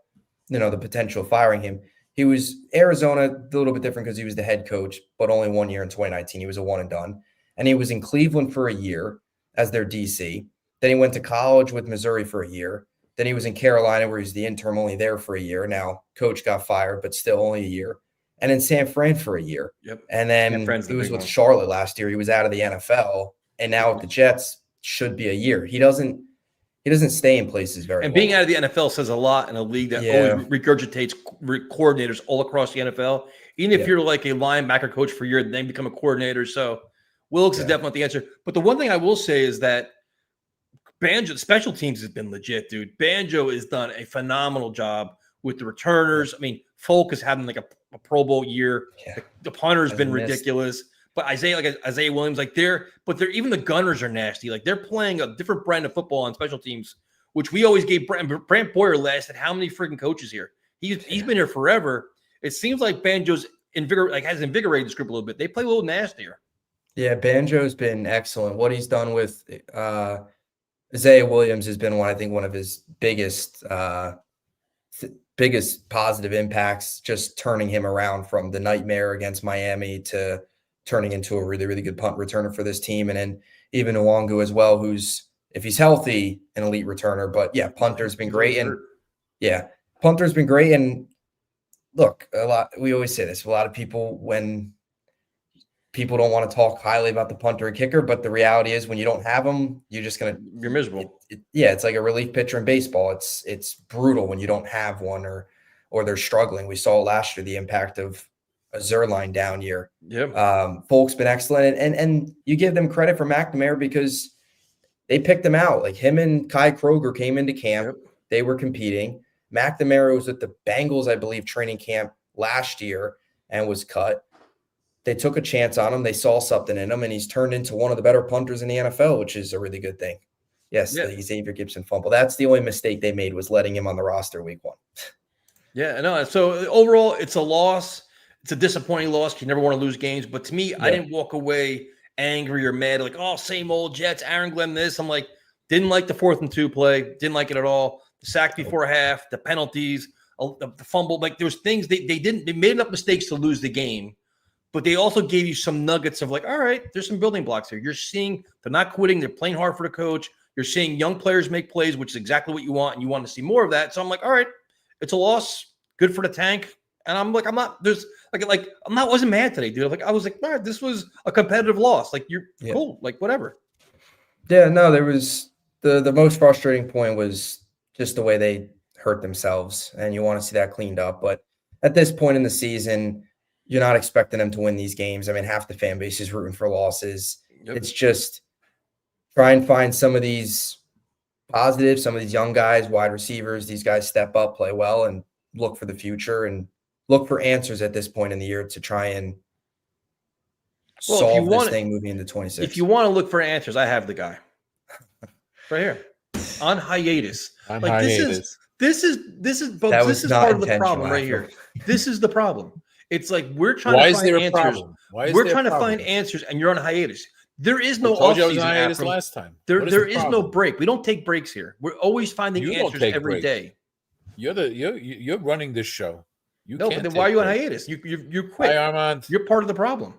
the potential of firing him. He was Arizona, a little bit different because he was the head coach, but only 1 year in 2019. He was a one and done. And he was in Cleveland for a year as their DC. Then he went to college with Missouri for a year. Then he was in Carolina where he was the interim, only there for a year. Now, coach got fired, but still only a year. And in San Fran for a year. Yep. And then he was with Charlotte last year. He was out of the NFL. And now with the Jets, should be a year. He doesn't stay in places very long. And being out of the NFL says a lot in a league that always regurgitates coordinators all across the NFL. Even if you're like a linebacker coach for a year, then become a coordinator. So Wilkes is definitely the answer. But the one thing I will say is that Banjo, special teams has been legit, dude. Banjo has done a phenomenal job with the returners. I mean, Folk is having like a Pro Bowl year. Yeah. The punter's been ridiculous. But Isaiah Williams, even the gunners are nasty. Like they're playing a different brand of football on special teams, which we always gave Brant Boyer lasted how many freaking coaches here? He's been here forever. It seems like Banjo's has invigorated this group a little bit. They play a little nastier. Yeah, Banjo's been excellent. What he's done with Isaiah Williams has been one of his biggest positive impacts, just turning him around from the nightmare against Miami to turning into a really, really good punt returner for this team. And then even Nwangu as well, who's, if he's healthy, an elite returner. But yeah, punter's been great. And punter's been great. And look, we always say this, a lot of people, when people don't want to talk highly about the punter and kicker, but the reality is when you don't have them, you're miserable. It's like a relief pitcher in baseball. It's brutal when you don't have one or they're struggling. We saw last year the impact of a Zerline down year. Folk's been excellent, and you give them credit for McNamara because they picked him out. Like him and Kai Kroger came into camp. They were competing. McNamara was at the Bengals, I believe, training camp last year and was cut. They took a chance on him. They saw something in him, and he's turned into one of the better punters in the NFL, which is a really good thing. Yes, Yeah. the Xavier Gibson fumble. That's the only mistake they made, was letting him on the roster week 1. Yeah, no. So overall, it's a loss. It's a disappointing loss. You never want to lose games. But to me, I didn't walk away angry or mad, like, oh, same old Jets, Aaron Glenn this. I'm like, didn't like the 4th and 2 play. Didn't like it at all. The sack before half, the penalties, the fumble. Like, there's things they made enough mistakes to lose the game. But they also gave you some nuggets of like, all right, there's some building blocks here. You're seeing they're not quitting. They're playing hard for the coach. You're seeing young players make plays, which is exactly what you want. And you want to see more of that. So I'm like, all right, it's a loss. Good for the tank. And I'm like, wasn't mad today, dude. Like, I was like, all right, this was a competitive loss. Like, you're cool. Like, whatever. Yeah, no, there was the most frustrating point was just the way they hurt themselves. And you want to see that cleaned up. But at this point in the season, you're not expecting them to win these games. I mean, half the fan base is rooting for losses. Yep. It's just try and find some of these positives, some of these young guys, wide receivers, these guys step up, play well, and look for the future and look for answers at this point in the year to try and solve this thing moving into 26. If you want to look for answers, I have the guy right here on hiatus. This is part of the problem right here. This is the problem. It's like we're trying to find answers. We're trying to find answers, and you're on hiatus. There is no off-season hiatus last time. There is no break. We don't take breaks here. We're always finding answers every day. You're running this show. But then why are you on hiatus? You quit. Hi, Armand. You're part of the problem.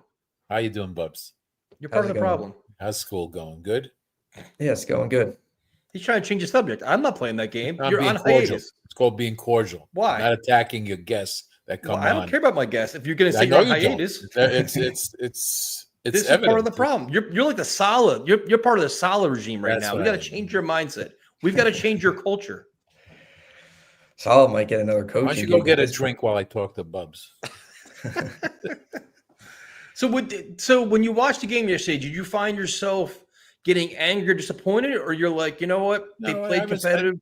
How you doing, Bubs? You're part of the problem. How's school going? Good? Yeah, it's going good. He's trying to change the subject. I'm not playing that game. I'm You're on cordial. Hiatus. It's called being cordial. Why? Not attacking your guests that come on. I don't care about my guests. If you're going to say you're on hiatus, it's this is part of the problem. You're like the solid. You're part of the solid regime right now. We got to change your mindset. We've got to change your culture. Solid might get another coach. Why don't you go get a drink while I talk to Bubs? So when you watched the game yesterday, did you find yourself getting angry or disappointed, or you're like, you know what, they played competitive?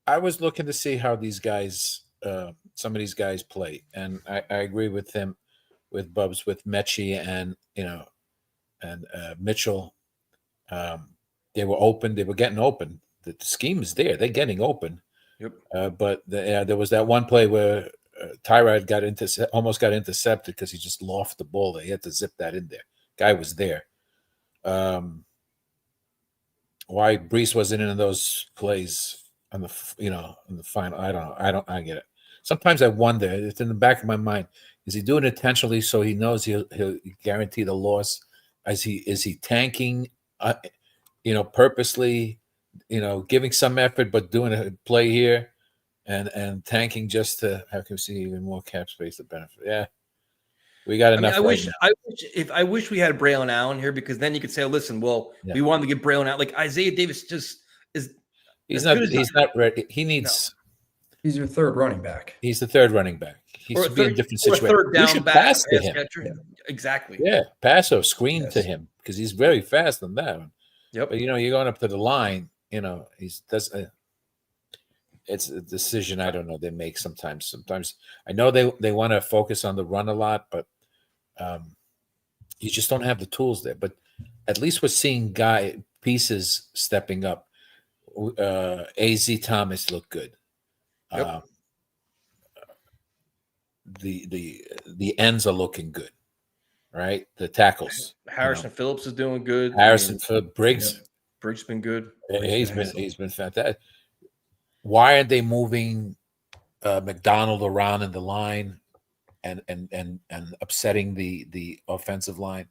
I was looking to see how these guys, some of these guys play, and I agree with him, with Bubs, with Mechie and Mitchell. They were open. They were getting open. The scheme is there. They're getting open. Yep. But there was that one play where Tyrod almost got intercepted because he just lofted the ball. They had to zip that in there. Guy was there. Why Brees wasn't in those plays on the in the final? I don't know. I get it. Sometimes I wonder. It's in the back of my mind. Is he doing it intentionally so he knows he'll guarantee the loss? Is he tanking? Purposely. Giving some effort but doing a play here, and tanking just to have him see even more cap space to benefit. Yeah, we got enough. I wish we had Braylon Allen here, because then you could say, listen, we wanted to get Braylon out. Like Isaiah Davis just is. He's not ready. He needs. No. He's your third running back. He's the third running back. He should be in a different situation. Third down we should back, pass to him. Yeah. Exactly. Yeah, pass or screen to him, because he's very fast on that one. Yep. But you're going up to the line. It's a decision I don't know they make sometimes. Sometimes I know they want to focus on the run a lot, but you just don't have the tools there. But at least we're seeing pieces stepping up. AZ Thomas looked good. Yep. The ends are looking good, right? The tackles. Harrison Phillips is doing good. Phillips, Briggs. Yeah. Briggs been good. He's been fantastic. Why are they moving McDonald around in the line and upsetting the offensive line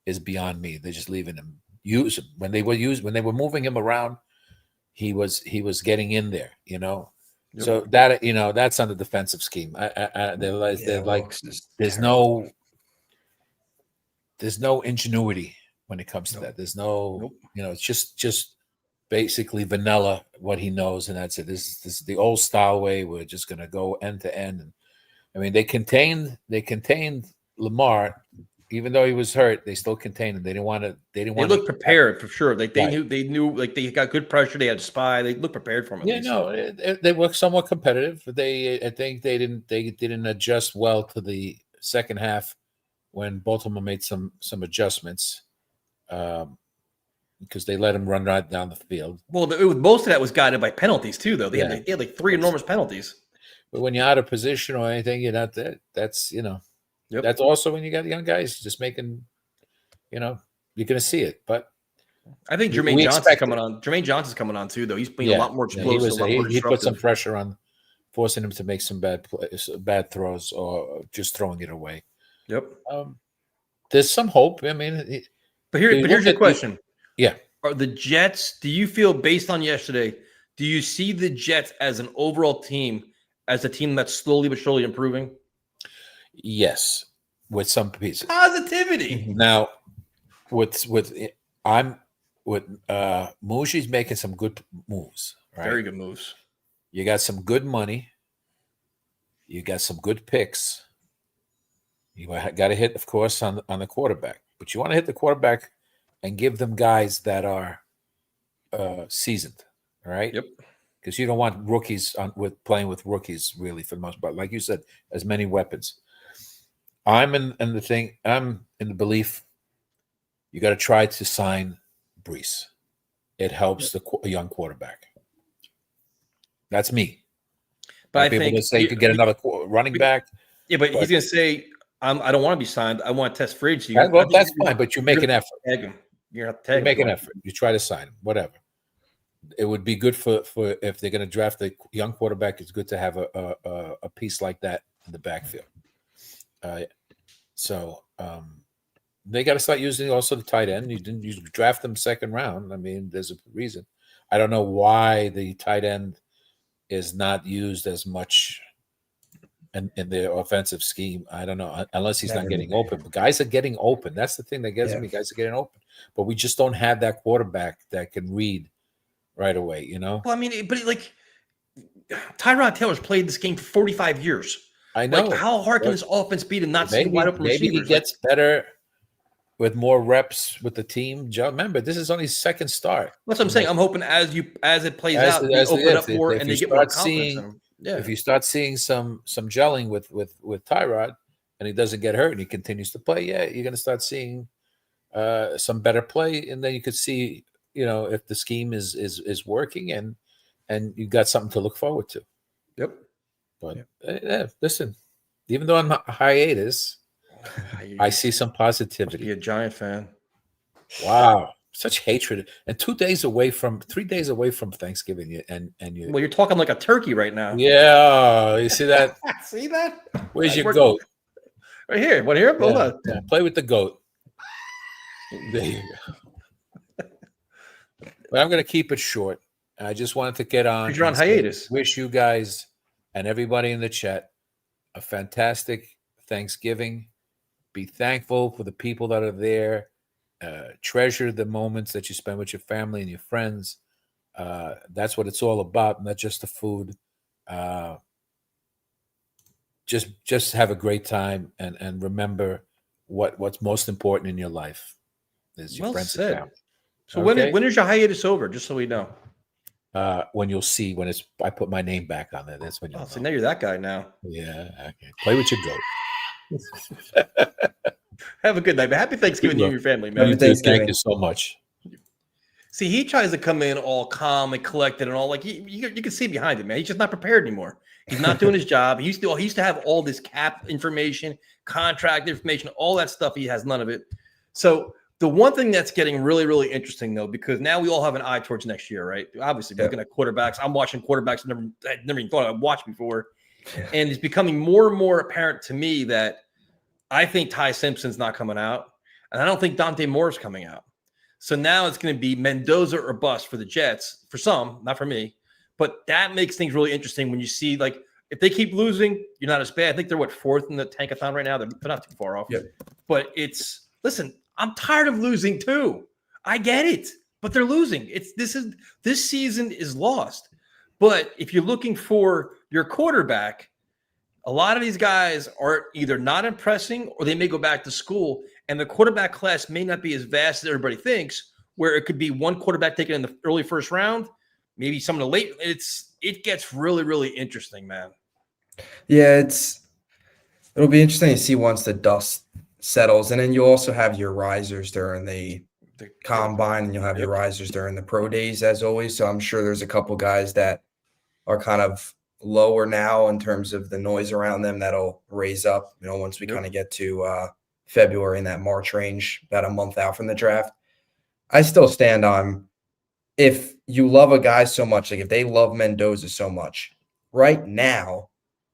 is beyond me. They're just leaving him. When they were moving him around, he was getting in there, Yep. So that that's on the defensive scheme. There's no ingenuity when it comes to that. There's no, it's just basically vanilla what he knows, and that's it. This is the old style way. We're just going to go end to end. And I mean, they contained Lamar even though he was hurt, they still contained him. They didn't want to. They didn't They want looked prepared for sure. Like they Right. knew like they got good pressure. They had a spy. They looked prepared for him. At Yeah, least. no, they were somewhat competitive. I think they didn't adjust well to the second half when Baltimore made some adjustments, because they let him run right down the field. Well, most of that was guided by penalties too, though. They Yeah. had like 3 enormous penalties. But when you're out of position or anything, you're not that. That's Yep. that's also when you got young guys just making, you're going to see it. But I think we Jermaine Johnson's expect coming it. on. Jermaine Johnson's coming on too, though. He's being yeah, a lot more yeah, explosive. a lot more he put some disruptive. pressure on, forcing him to make some bad throws or just throwing it away. Yep. There's some hope. I mean, But you here's look your at question. yeah. Are the Jets, do you feel based on yesterday, do you see the Jets as an overall team, as a team that's slowly but surely improving? Yes, with some pieces. Positivity. Now, Muji's making some good moves. Right? Very good moves. You got some good money. You got some good picks. You got to hit, of course, on the quarterback. But you want to hit the quarterback and give them guys that are seasoned, all right? Yep. Because you don't want rookies playing with rookies, really, for the most part. Like you said, as many weapons. I'm in the belief you got to try to sign Brees. It helps a young quarterback. That's me. But I people think that say you could get another running back. Yeah, but he's going to say, I don't want to be signed. I want to test free agency. Well, that's fine, but you make an effort. Tag him. You're going to You tag make him. an effort. You try to sign him, whatever. It would be good for if they're going to draft a young quarterback. It's good to have a piece like that in the backfield. So they got to start using also the tight end. You draft them second round. I mean, there's a reason. I don't know why the tight end is not used as much in the offensive scheme. I don't know, unless he's not getting open. But guys are getting open. That's the thing that gets me. Guys are getting open. But we just don't have that quarterback that can read right away, Well, I mean, but like Tyrod Taylor's played this game for 45 years. I know. Like, how hard can this offense be to not see wide open maybe receivers? he gets better with more reps with the team. Remember, this is only his second start. That's what I'm saying. I'm hoping as it plays out, they open it up more and they get more confidence in him. Yeah. If you start seeing some gelling with Tyrod and he doesn't get hurt and he continues to play, you're going to start seeing some better play, and then you could see, if the scheme is working and you got something to look forward to. Yep. But listen, even though I'm a hiatus, I see some positivity. Be a Giant fan. Wow, such hatred, and 3 days away from Thanksgiving, and you. Well, you're talking like a turkey right now. Yeah, you see that? See that? Where's your goat? Right here. Want to hear it? Hold on. Yeah, play with the goat. There you go. But I'm going to keep it short. I just wanted to get on. You're on hiatus. Wish you guys and everybody in the chat a fantastic Thanksgiving. Be thankful for the people that are there. Treasure the moments that you spend with your family and your friends. That's what it's all about, not just the food. Just have a great time and remember what's most important in your life is your friends and family. So when is your hiatus over? Just so we know. When you'll see when I put my name back on there. That's when you'll know. So now you're that guy now. Yeah. Okay. Play with your goat. Have a good night. Happy Thanksgiving to you and your family, man. You too. Thank you so much. See, he tries to come in all calm and collected and all like you can see behind him, man. He's just not prepared anymore. He's not doing his job. He used to have all this cap information, contract information, all that stuff. He has none of it. So the one thing that's getting really, really interesting though, because now we all have an eye towards next year, right? Obviously, looking at quarterbacks. I'm watching quarterbacks I never even thought I'd watch before. Yeah. And it's becoming more and more apparent to me that I think Ty Simpson's not coming out, and I don't think Dante Moore's coming out. So now it's going to be Mendoza or bust for the Jets, for some, not for me. But that makes things really interesting when you see, like, if they keep losing, you're not as bad. I think they're, fourth in the tankathon right now? They're not too far off. Yep. But listen, I'm tired of losing too. I get it, but they're losing. This season is lost. But if you're looking for your quarterback, a lot of these guys are either not impressing or they may go back to school. And the quarterback class may not be as vast as everybody thinks, where it could be one quarterback taken in the early first round, maybe some of the late. It gets really, really interesting, man. Yeah, it'll be interesting to see once the dust settles, and then you also have your risers during the combine, and you'll have your risers during the pro days as always. So I'm sure there's a couple guys that are kind of lower now in terms of the noise around them that'll raise up, once we kind of get to February in that March range, about a month out from the draft. I still stand on, if you love a guy so much, like if they love Mendoza so much, right now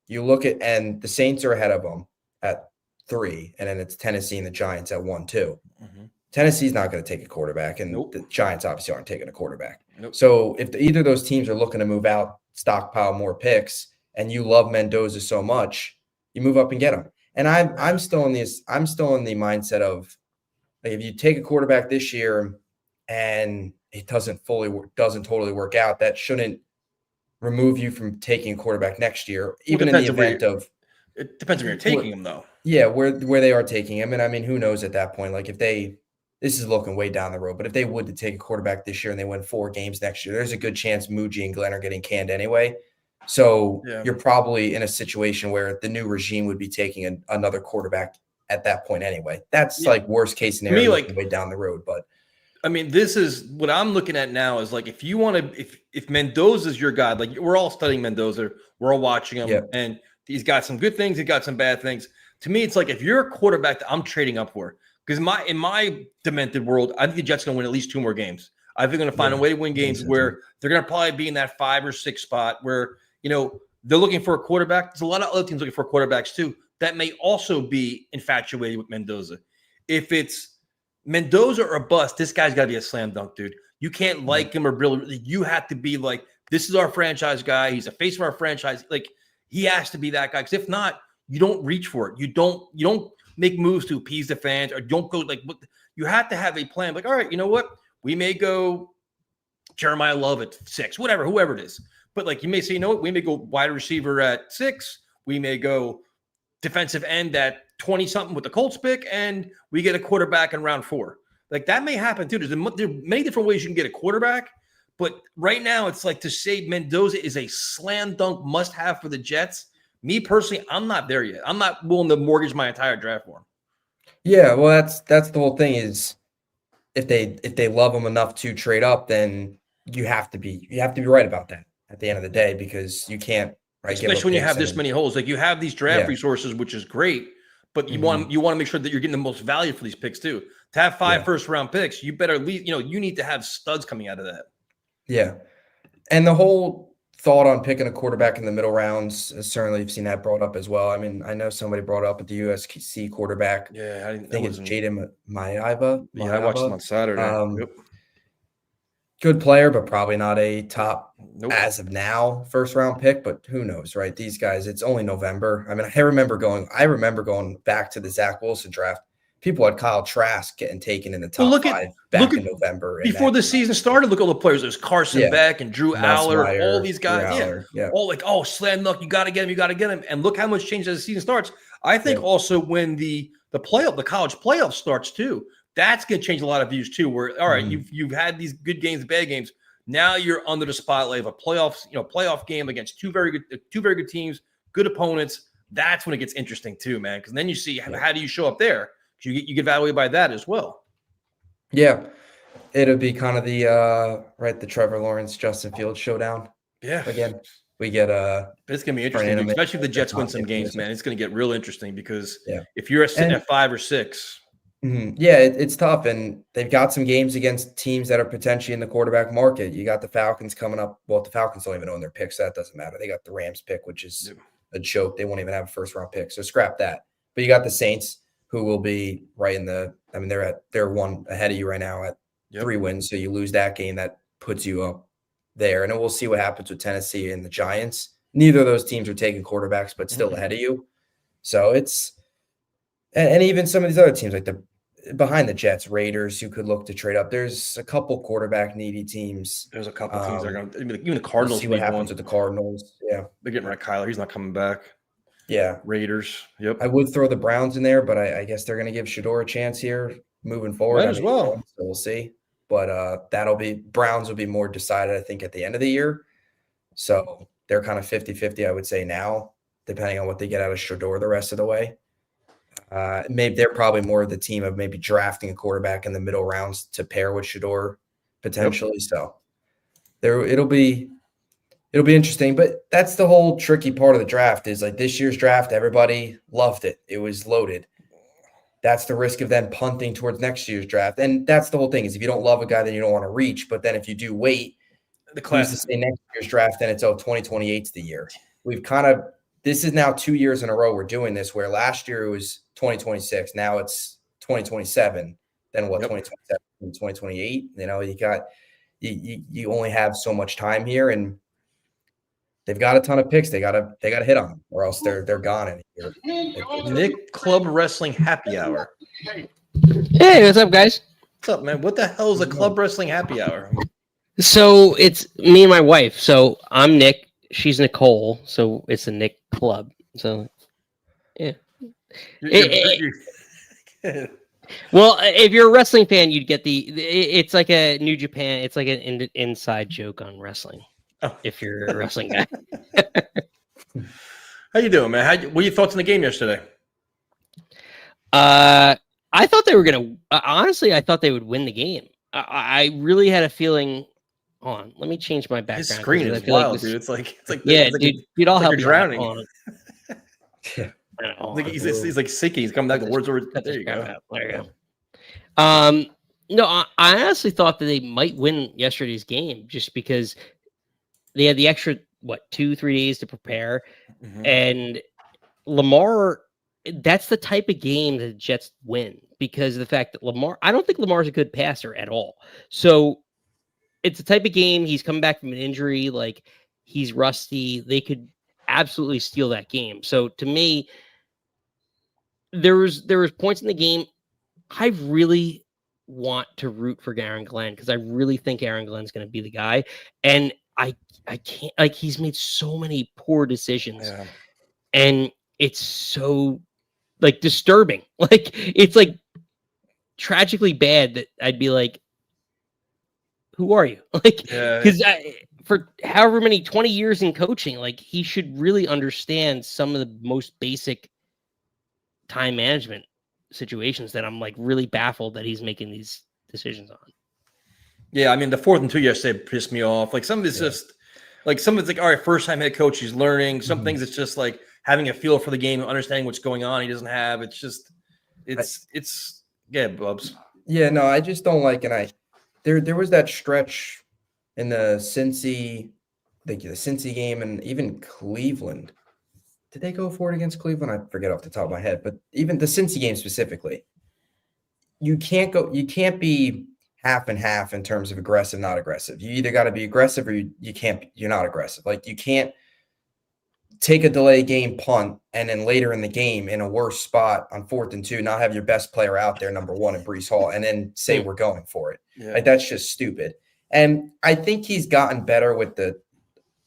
you look at, and the Saints are ahead of them at 3, and then it's Tennessee and the Giants at 1, 2. Mm-hmm. Tennessee's not going to take a quarterback, and Nope. the Giants obviously aren't taking a quarterback. Nope. So if either of those teams are looking to move out, stockpile more picks, and you love Mendoza so much, you move up and get him. And I'm still in the mindset of, like, if you take a quarterback this year and it doesn't totally work out, that shouldn't remove you from taking a quarterback next year, even in the event of. It depends if you're taking him, though. Yeah, where they are taking him. And I mean, who knows at that point? Like, this is looking way down the road, but if they would to take a quarterback this year and they win 4 games next year, there's a good chance Muji and Glenn are getting canned anyway. So you're probably in a situation where the new regime would be taking another quarterback at that point anyway. That's like worst case scenario, way down the road. But I mean, this is what I'm looking at now is, like, if you want to, if Mendoza's your guy, like, we're all studying Mendoza, we're all watching him, and he's got some good things, he's got some bad things. To me, it's like, if you're a quarterback that I'm trading up for, because in my demented world, I think the Jets are going to win at least 2 more games. I think they're going to find a way to win games where they're going to probably be in that 5 or 6 spot where, they're looking for a quarterback. There's a lot of other teams looking for quarterbacks too that may also be infatuated with Mendoza. If it's Mendoza or bust, this guy's got to be a slam dunk, dude. You can't like him or really. You have to be like, this is our franchise guy. He's a face of our franchise. Like, he has to be that guy. Because if not, you don't reach for it. You don't make moves to appease the fans, or don't go like. You have to have a plan. Like, all right, you know what? We may go Jeremiah Love at 6, whoever it is. But, like, you may say, you know what? We may go wide receiver at 6. We may go defensive end at 20-something with the Colts pick, and we get a quarterback in round 4. Like, that may happen too. There are many different ways you can get a quarterback, but right now it's like, to say Mendoza is a slam dunk must-have for the Jets. Me personally, I'm not there yet. I'm not willing to mortgage my entire draft for him. Yeah, well, that's the whole thing is, if they love him enough to trade up, then you have to be right about that at the end of the day, because you can't, right? Especially when you have this many holes. Like, you have these draft resources, which is great, but you want to make sure that you're getting the most value for these picks too. To have 5 first-round picks, you better at least, you need to have studs coming out of that. Yeah, and the whole thought on picking a quarterback in the middle rounds, certainly you've seen that brought up as well. I mean, I know somebody brought up at the USC quarterback. Yeah, I think it's Jaden Maiava. Yeah, I watched him on Saturday. Good player, but probably not a top, as of now, first-round pick. But who knows, right? These guys, it's only November. I mean, I remember going back to the Zach Wilson draft. People had Kyle Trask getting taken in the top 5 back in November. Before the season started, look at all the players. There's Carson Beck and Drew Aller, all these guys. All like, oh, slam dunk, you got to get him. And look how much changed as the season starts. I think also when the college playoff starts too, that's going to change a lot of views too. Where, all right, you've had these good games, bad games. Now you're under the spotlight of a playoff game against two very good teams, good opponents. That's when it gets interesting too, man. Because then you see how do you show up there. You get evaluated by that as well. Yeah, it'll be kind of the Trevor Lawrence, Justin Fields showdown. Yeah, again, we get But it's gonna be interesting, especially if the Jets win some games, man. It's gonna get real interesting because if you're sitting at 5 or 6, it's tough, and they've got some games against teams that are potentially in the quarterback market. You got the Falcons coming up. Well, the Falcons don't even own their picks, so that doesn't matter. They got the Rams pick, which is a joke. They won't even have a first-round pick, so scrap that. But you got the Saints, who will be right in the – I mean, they're 1 ahead of you right now at 3 wins. So you lose that game, that puts you up there. And then we'll see what happens with Tennessee and the Giants. Neither of those teams are taking quarterbacks, but still ahead of you. So it's – and even some of these other teams, like behind the Jets, Raiders, who could look to trade up. There's a couple quarterback-needy teams. There's a couple teams that are going to – even the Cardinals. See what happens with the Cardinals. Yeah. They're getting rid of Kyler. He's not coming back. Yeah. Raiders. Yep. I would throw the Browns in there, but I guess they're going to give Shador a chance here moving forward. Might as well. So we'll see. But Browns will be more decided, I think, at the end of the year. So they're kind of 50-50, I would say now, depending on what they get out of Shador the rest of the way. Maybe they're probably more of the team of maybe drafting a quarterback in the middle rounds to pair with Shador potentially. Yep. So it'll be interesting, but that's the whole tricky part of the draft is like this year's draft, everybody loved it. It was loaded. That's the risk of then punting towards next year's draft. And that's the whole thing is if you don't love a guy, then you don't want to reach. But then if you do wait, the class to say next year's draft, then it's 2028's the year. We've this is now 2 years in a row we're doing this where last year it was 2026. Now it's 2027. Then what, 2027, 2028? You know, you only have so much time here and they've got a ton of picks. They gotta hit on them, or else they're gone in a year. Nick Club Wrestling Happy Hour. Hey, what's up, guys? What's up, man? What the hell is a Club Wrestling Happy Hour? So it's me and my wife. So I'm Nick. She's Nicole. So it's a Nick Club. So yeah. Well, if you're a wrestling fan, you'd get it's like a New Japan. It's like an inside joke on wrestling. Oh. If you're a wrestling guy. How you doing, man? What are your thoughts on the game yesterday? I thought they were going to, honestly, I thought they would win the game. I really had a feeling. Hold on, let me change my background. His screen is wild, dude. It's like yeah, dude, I'll help you. Drowning. Yeah. He's like sinking. He's coming back. The words over. There you go. There you go. No, I honestly thought that they might win yesterday's game just because they had the extra 2-3 days to prepare, and Lamar. That's the type of game that the Jets win because of the fact that Lamar. I don't think Lamar's a good passer at all. So it's the type of game he's coming back from an injury, like he's rusty. They could absolutely steal that game. So to me, there was points in the game. I really want to root for Aaron Glenn because I really think Aaron Glenn's going to be the guy. And I can't, like, he's made so many poor decisions, and it's so like disturbing. Like it's like tragically bad that I'd be like, who are you? Like, because for however many 20 years in coaching, like he should really understand some of the most basic time management situations that I'm like really baffled that he's making these decisions on. Yeah, I mean the 4th and 2 yesterday pissed me off. Like some of it's just like some of it's like, all right, first time head coach, he's learning. Some things it's just like having a feel for the game, understanding what's going on. He doesn't have. It's just it's yeah, Bubs. Yeah, no, I just don't like, and there was that stretch in the Cincy game and even Cleveland. Did they go for it against Cleveland? I forget off the top of my head, but even the Cincy game specifically, you can't be half and half in terms of aggressive, not aggressive. You either got to be aggressive or you're not aggressive. Like you can't take a delay game punt and then later in the game in a worse spot on 4th and 2, not have your best player out there, number 1 in Breece Hall, and then say we're going for it. Yeah. Like that's just stupid. And I think he's gotten better with the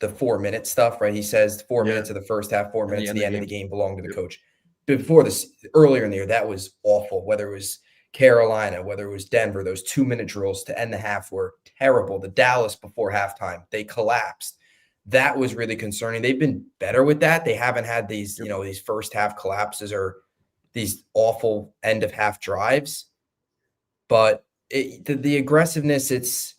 4-minute stuff, right? He says 4 minutes of the first half, 4 minutes at the end of the game belong to the coach. Before this, earlier in the year, that was awful. Whether it was Carolina, whether it was Denver, those 2-minute drills to end the half were terrible. The Dallas before halftime, they collapsed. That was really concerning. They've been better with that. They haven't had these, these first half collapses or these awful end of half drives. But the aggressiveness, it's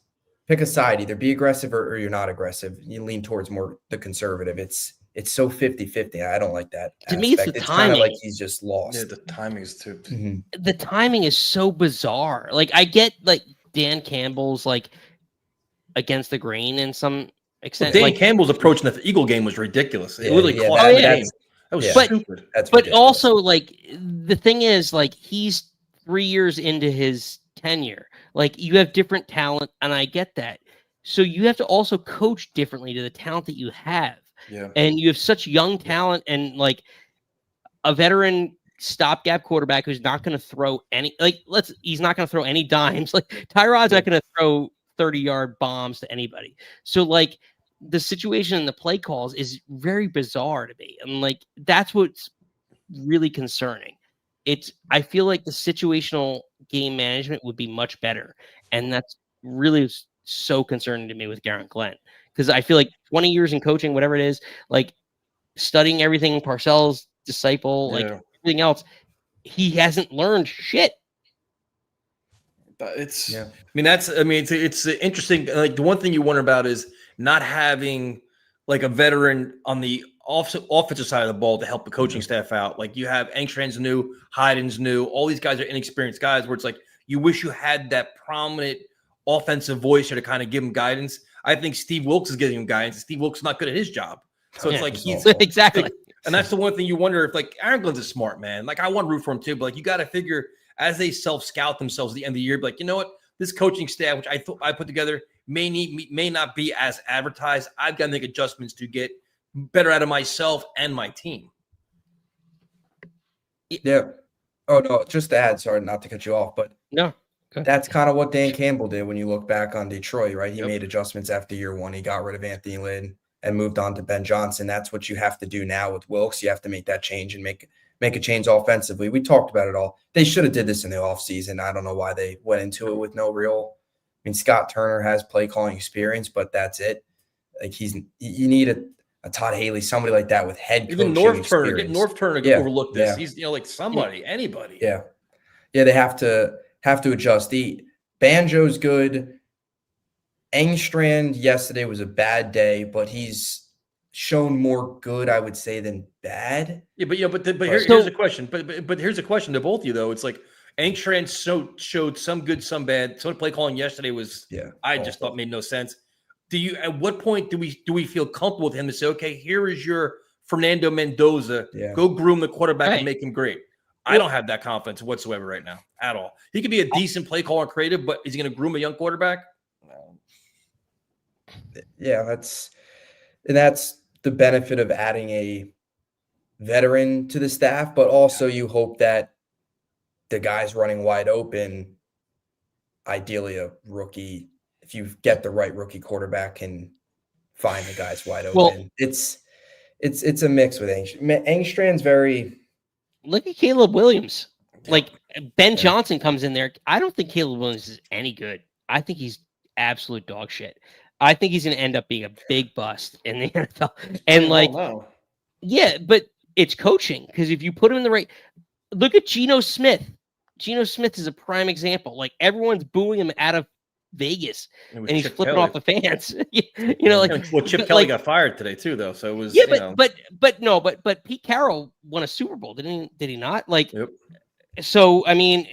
pick a side, either be aggressive or you're not aggressive. You lean towards more the conservative. It's so 50-50. I don't like that. To me, it's the timing. Like he's just lost. Yeah, the timing is too. The timing is so bizarre. Like I get like Dan Campbell's like against the grain in some extent. Dan Campbell's approach in the Eagle game was ridiculous. It literally that was stupid. But also like the thing is like he's 3 years into his tenure. Like you have different talent, and I get that. So you have to also coach differently to the talent that you have. Yeah. And you have such young talent and like a veteran stopgap quarterback who's not going to throw any he's not going to throw any dimes. Like Tyrod's not going to throw 30-yard bombs to anybody. So like the situation and the play calls is very bizarre to me. And like, that's what's really concerning. I feel like the situational game management would be much better. And that's really so concerning to me with Garrett Glenn. Because I feel like 20 years in coaching, whatever it is, like studying everything, Parcells, Disciple, like everything else, he hasn't learned shit. But it's, Yeah. it's interesting. Like the one thing you wonder about is not having like a veteran on the offensive side of the ball to help the coaching staff out. Like you have Engstrand's new, Hyden's new, all these guys are inexperienced guys where it's like, you wish you had that prominent offensive voice to kind of give him guidance. I think Steve Wilkes is giving him guidance. Steve Wilkes is not good at his job. So it's like he's exactly. And that's the one thing you wonder if like Aaron Glenn's a smart man. Like I want to root for him too, but like you got to figure as they self-scout themselves at the end of the year, like, you know what, this coaching staff, which I put together, may not be as advertised. I've got to make adjustments to get better out of myself and my team. Yeah. Oh no, just to add, sorry not to cut you off, but No. that's kind of what Dan Campbell did when you look back on Detroit, right? He made adjustments after year one. He got rid of Anthony Lynn and moved on to Ben Johnson. That's what you have to do now with Wilkes. You have to make that change and make a change offensively. We talked about it all. They should have did this in the offseason. I don't know why they went into it with no real – I mean, Scott Turner has play calling experience, but that's it. Like you need a Todd Haley, somebody like that with head coaching Even North Turner, experience. get North Turner to overlook this. Yeah. He's like somebody, anybody. Yeah. Yeah, they have to adjust. The Banjo's good. Engstrand yesterday was a bad day, but he's shown more good, I would say, than bad. Yeah, but here's a question. But here's a question to both of you though. It's like Engstrand showed some good, some bad. Some play calling yesterday was I just thought made no sense. At what point do we feel comfortable with him to say, okay, here is your Fernando Mendoza. Yeah. Go groom the quarterback Right. and make him great. I don't have that confidence whatsoever right now at all. He could be a decent play caller and creative, but is he going to groom a young quarterback? No. Yeah, that's the benefit of adding a veteran to the staff, but also you hope that the guys running wide open, ideally a rookie, if you get the right rookie quarterback, can find the guys wide open. Well, it's a mix with Engstrand's very. Look at Caleb Williams. Like Ben Johnson comes in there. I don't think Caleb Williams is any good. I think he's absolute dog shit. I think he's going to end up being a big bust in the NFL. And yeah, but it's coaching, because if you put him in the right, look at Geno Smith. Geno Smith is a prime example. Like everyone's booing him out of Vegas, and he's Chip flipping Kelly. off the fans. You know, like Well, Chip Kelly got fired today too, though. So it was but Pete Carroll won a Super Bowl, did he not? Like, Yep. So I mean,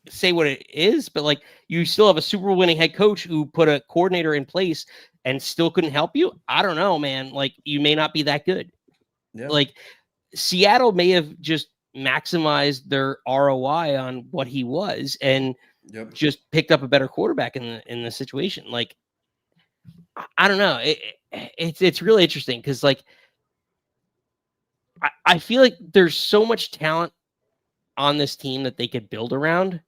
say what it is, but like you still have a Super Bowl winning head coach who put a coordinator in place and still couldn't help you. I don't know, man. Like you may not be that good. Yeah. Like Seattle may have just maximized their ROI on what he was and just picked up a better quarterback in the situation. Like, I don't know. It's really interesting because like I feel like there's so much talent on this team that they could build around,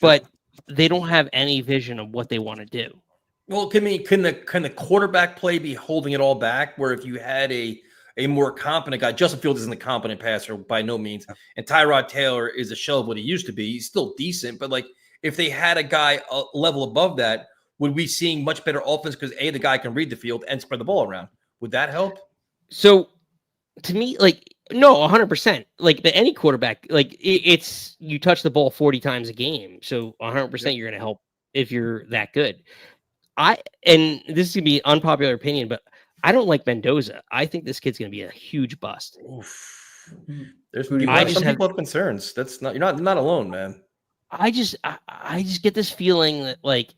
but they don't have any vision of what they want to do. Well, can the quarterback play be holding it all back? Where if you had a more competent guy, Justin Fields isn't a competent passer by no means, and Tyrod Taylor is a shell of what he used to be. He's still decent, but like if they had a guy a level above that, would we seeing much better offense because the guy can read the field and spread the ball around? Would that help? So to me, like, no, 100%. Like any quarterback, like it's you touch the ball 40 times a game, so 100% you're going to help if you're that good. And this is going to be unpopular opinion, but I don't like Mendoza. I think this kid's going to be a huge bust. Oof. There's Who do you people, like? some people have concerns. That's not you're not alone, man. I just get this feeling that like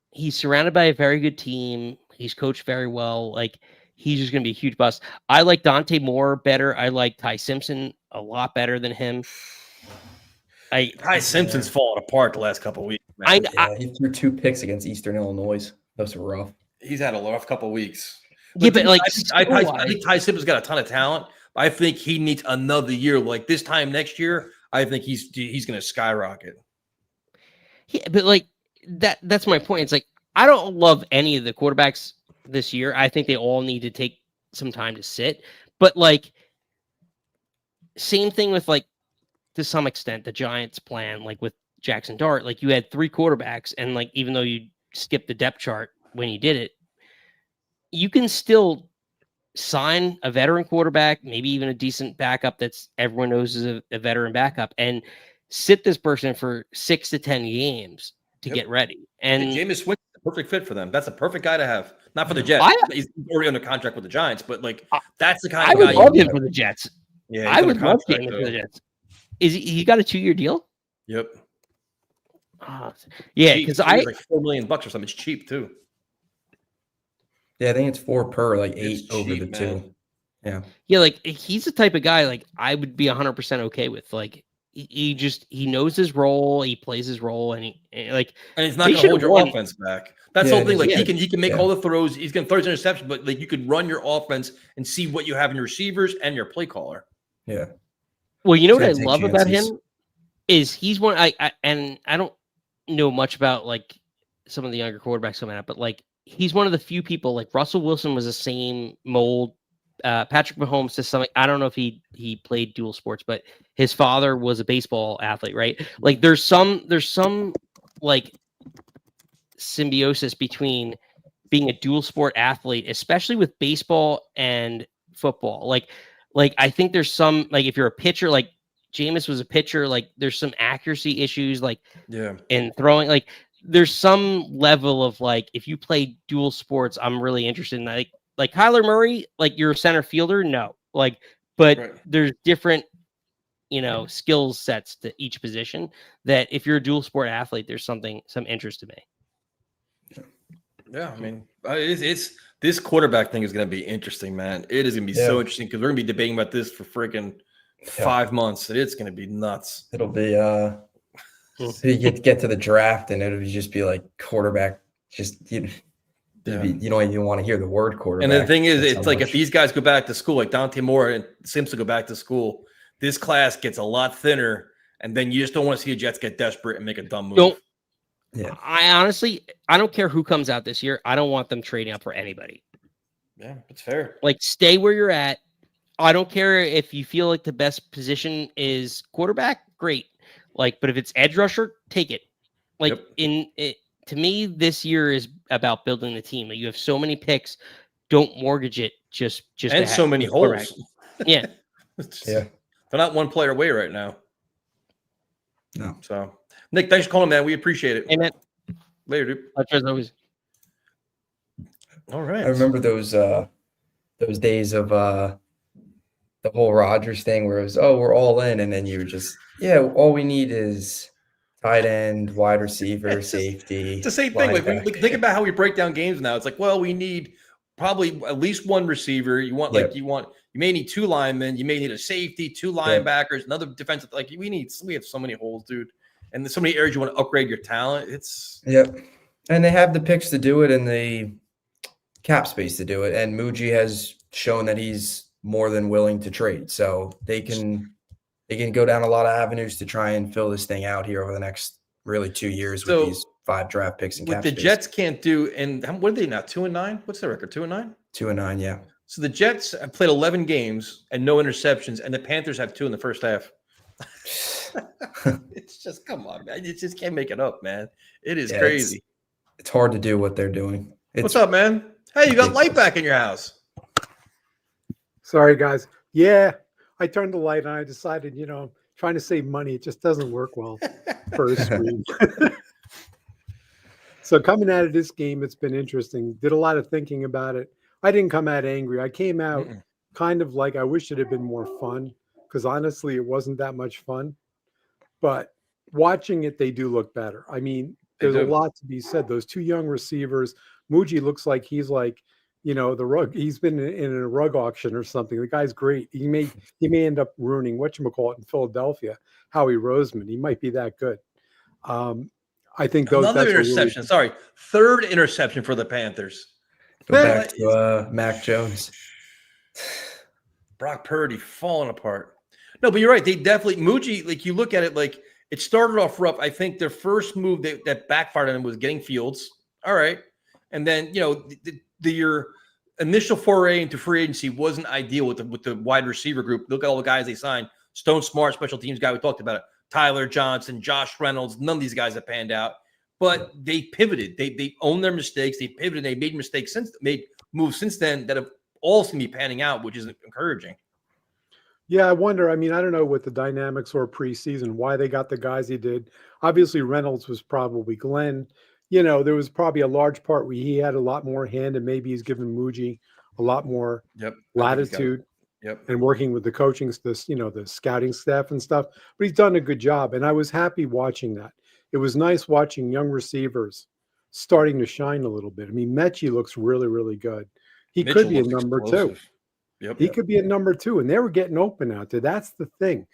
he's surrounded by a very good team. He's coached very well. Like he's just going to be a huge bust. I like Dante Moore better. I like Ty Simpson a lot better than him. Ty Simpson's fallen apart the last couple of weeks. Man. He threw 2 picks against Eastern Illinois. Those were rough. He's had a rough couple of weeks. But like I think Ty Simpson's got a ton of talent. I think he needs another year. Like this time next year, I think he's going to skyrocket. Yeah, but like that's my point. It's like I don't love any of the quarterbacks this year. I think they all need to take some time to sit. But like, same thing with like, to some extent, the Giants' plan, like with Jackson Dart, like you had 3 quarterbacks, and like even though you skipped the depth chart when you did it, you can still sign a veteran quarterback, maybe even a decent backup that's everyone knows is a veteran backup, and sit this person for 6 to 10 games to get ready. And Jameis Winston, the perfect fit for them. That's a perfect guy to have. Not for the Jets. He's already under contract with the Giants, but like that's the kind I of would guy love you him for the Jets. Yeah, I would love him for the Jets. Is he got a 2-year deal? Yep. Yeah, because I like $4 million or something. It's cheap too. Yeah, I think it's 4 per, like 8 It's over cheap, the man. 2. Yeah. Yeah, like he's the type of guy like I would be 100% okay with. Like he knows his role, he plays his role, and and he's not they going to hold should've your won. offense back. That's the Yeah, whole thing. Like yeah. he can make all the throws. He's going to throw his interception, but like you could run your offense and see what you have in your receivers and your play caller. Yeah. Well, you know what I Gotta take love about chances. him is he's one. And I don't know much about like some of the younger quarterbacks coming out, but like he's one of the few people. Like Russell Wilson was the same mold. Patrick Mahomes to some. I don't know if he played dual sports, but his father was a baseball athlete, right? Like there's some like symbiosis between being a dual sport athlete, especially with baseball and football. Like I think there's some, like if you're a pitcher, like Jameis was a pitcher, like there's some accuracy issues, like in throwing, like there's some level of like if you play dual sports, I'm really interested in that. Like Kyler Murray, like you're a center fielder, no, like, but there's different, skill sets to each position that if you're a dual sport athlete, there's some interest to me. Yeah, I mean, it's this quarterback thing is going to be interesting, man. It is going to be so interesting because we're going to be debating about this for freaking 5 months. It's going to be nuts. It'll be so you get to the draft and it'll just be like quarterback. Just you don't even want to hear the word quarterback. And the thing is, That's it's how like much- if these guys go back to school, like Dante Moore and Simpson go back to school, this class gets a lot thinner, and then you just don't want to see the Jets get desperate and make a dumb move. I honestly, I don't care who comes out this year. I don't want them trading up for anybody. Yeah, it's fair. Like, stay where you're at. I don't care if you feel like the best position is quarterback, great. Like, but if it's edge rusher, take it. Like, to me, this year is about building the team. Like, you have so many picks. Don't mortgage it. Just and so many holes. Yeah. They're not one player away right now. No. So, Nick, thanks for calling, man. We appreciate it. Amen. Later, dude. As always. All right. I remember those days of the whole Rodgers thing where it was, we're all in, and then you were just, all we need is tight end, wide receiver, safety. It's the same thing. Like, think about how we break down games now. It's like, well, we need probably at least one receiver. You want you may need 2 linemen. You may need a safety, 2 linebackers, another defensive. Like we have so many holes, dude. And there's so many areas you want to upgrade your talent. And they have the picks to do it and the cap space to do it. And Muji has shown that he's more than willing to trade. So they can go down a lot of avenues to try and fill this thing out here over the next really 2 years with these 5 draft picks and cap what the space. Jets can't do. And what are they now? 2-9? What's their record? 2-9? 2-9, yeah. So the Jets have played 11 games and no interceptions, and the Panthers have 2 in the first half. It's just, come on, man. You just can't make it up, man. It is crazy. It's hard to do what they're doing. What's up, man? Hey, you got light back in your house. Sorry, guys. Yeah, I turned the light on. I decided, trying to save money, it just doesn't work well for a screen. So coming out of this game, it's been interesting. Did a lot of thinking about it. I didn't come out angry. I came out kind of like I wish it had been more fun because honestly, it wasn't that much fun. But watching it, they do look better. I mean, there's a lot to be said. Those 2 young receivers, Muji looks like he's like, the rug. He's been in a rug auction or something. The guy's great. He may end up ruining whatchamacallit in Philadelphia, Howie Roseman. He might be that good. I think another interception. Sorry, 3rd interception for the Panthers. Go back to Mac Jones. Brock Purdy falling apart. No, but you're right. They definitely Muji. Like you look at it, like it started off rough. I think their first move that backfired on them was getting Fields. All right, And then, your initial foray into free agency wasn't ideal with the wide receiver group. Look at all the guys they signed. Stone Smart, special teams guy, we talked about it. Tyler Johnson, Josh Reynolds, none of these guys have panned out. But they pivoted. They owned their mistakes. They pivoted. They made mistakes made moves since then that have all seemed to be panning out, which is encouraging. Yeah, I wonder. I mean, I don't know what the dynamics were preseason, why they got the guys he did. Obviously, Reynolds was probably Glenn. There was probably a large part where he had a lot more hand, and maybe he's given Muji a lot more latitude. And working with the coaching, the scouting staff and stuff. But he's done a good job, and I was happy watching that. It was nice watching young receivers starting to shine a little bit. I mean, Mechie looks really, really good. He could be a number two. He could be a number two, and they were getting open out there. That's the thing.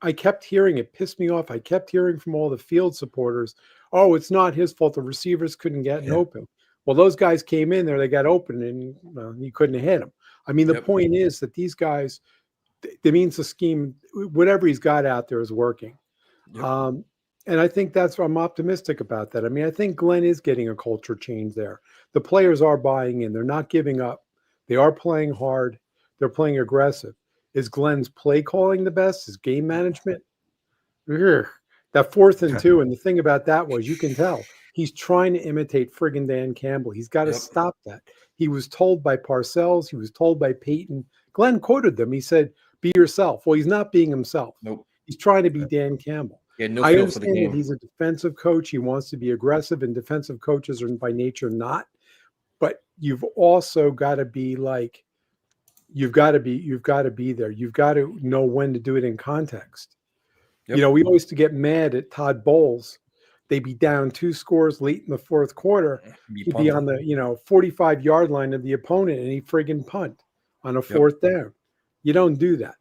I kept hearing, it pissed me off. I kept hearing from all the field supporters, oh, it's not his fault. The receivers couldn't get open. Well, those guys came in there, they got open, and you couldn't hit them. I mean, the point is that these guys, it means the scheme, whatever he's got out there is working. And I think I'm optimistic about that. I mean, I think Glenn is getting a culture change there. The players are buying in. They're not giving up. They are playing hard. They're playing aggressive. Is Glenn's play calling the best? His game management? That 4th and 2, and the thing about that was you can tell he's trying to imitate friggin' Dan Campbell. He's got to stop that. He was told by Parcells. He was told by Peyton. Glenn quoted them. He said, be yourself. Well, he's not being himself. Nope. He's trying to be Dan Campbell. I understand that he's a defensive coach. He wants to be aggressive, and defensive coaches are by nature not. But you've also got to be like, you've got to be there. You've got to know when to do it in context. We always used to get mad at Todd Bowles. They'd be down 2 scores late in the 4th quarter. He'd be on the 45-yard line of the opponent, and he'd friggin' punt on a 4th down. You don't do that.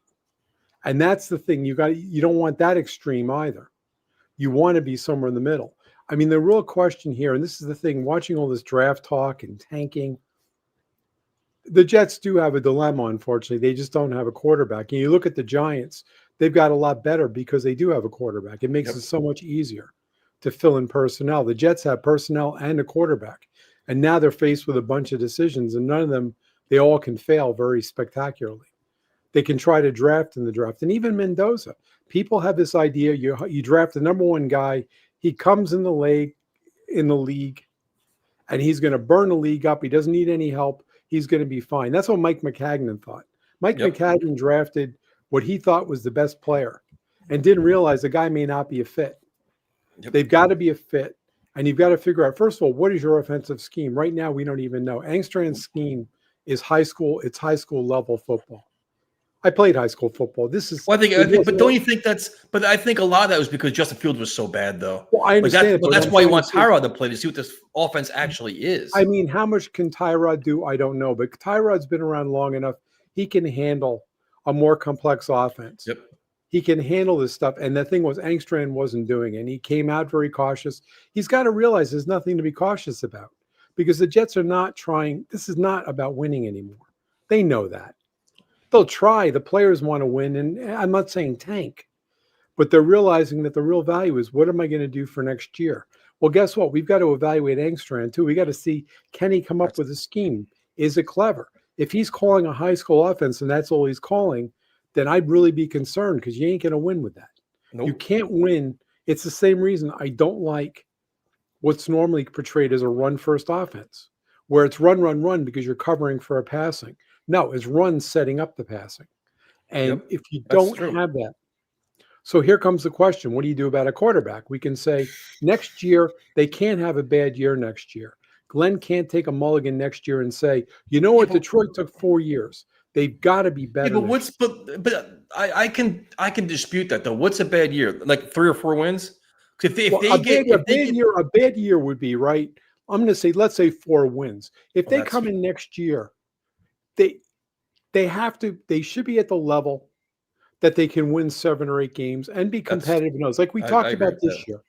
And that's the thing. You don't want that extreme either. You want to be somewhere in the middle. I mean, the real question here, and this is the thing, watching all this draft talk and tanking, the Jets do have a dilemma, unfortunately. They just don't have a quarterback. And you look at the Giants, they've got a lot better because they do have a quarterback. It makes it so much easier to fill in personnel. The Jets have personnel and a quarterback. And now they're faced with a bunch of decisions, and none of them, they all can fail very spectacularly. They can try to draft in the draft. And even Mendoza, people have this idea, you draft the number 1 guy, he comes in the league, and he's going to burn the league up. He doesn't need any help. He's going to be fine. That's what Mike Maccagnan thought. Mike Maccagnan drafted what he thought was the best player and didn't realize the guy may not be a fit. They've got to be a fit, and you've got to figure out, first of all, what is your offensive scheme? Right now, we don't even know. Angstran's scheme is high school level football. I played high school football. This is. Well, I think, but don't you think that's? But I think a lot of that was because Justin Fields was so bad, though. Well, I understand. That's why he wants Tyrod to play, to see what this offense actually is. I mean, how much can Tyrod do? I don't know, but Tyrod's been around long enough. He can handle a more complex offense. He can handle this stuff. And the thing was, Angstran wasn't doing it. And he came out very cautious. He's got to realize there's nothing to be cautious about because the Jets are not trying. This is not about winning anymore. They know that. They'll try. The players want to win. And I'm not saying tank, but they're realizing that the real value is, what am I going to do for next year? Well, guess what? We've got to evaluate Angstran too. We got to see, can he come up with a scheme? Is it clever? If he's calling a high school offense and that's all he's calling, then I'd really be concerned because you ain't going to win with that. Nope. You can't win. It's the same reason I don't like what's normally portrayed as a run-first offense, where it's run because you're covering for a passing. No, it's run setting up the passing. And if you don't have that, so here comes the question, what do you do about a quarterback? We can say next year, they can't have a bad year next year. Glenn can't take a mulligan next year and say, you know what, Detroit took 4 years. They've got to be better. Yeah, but I can dispute that though. What's a bad year? Like 3 or 4 wins? A bad year would be, right. I'm going to say, let's say 4 wins. If they come in next year, they should be at the level that they can win 7 or 8 games and be competitive in those. Like we talked about this year.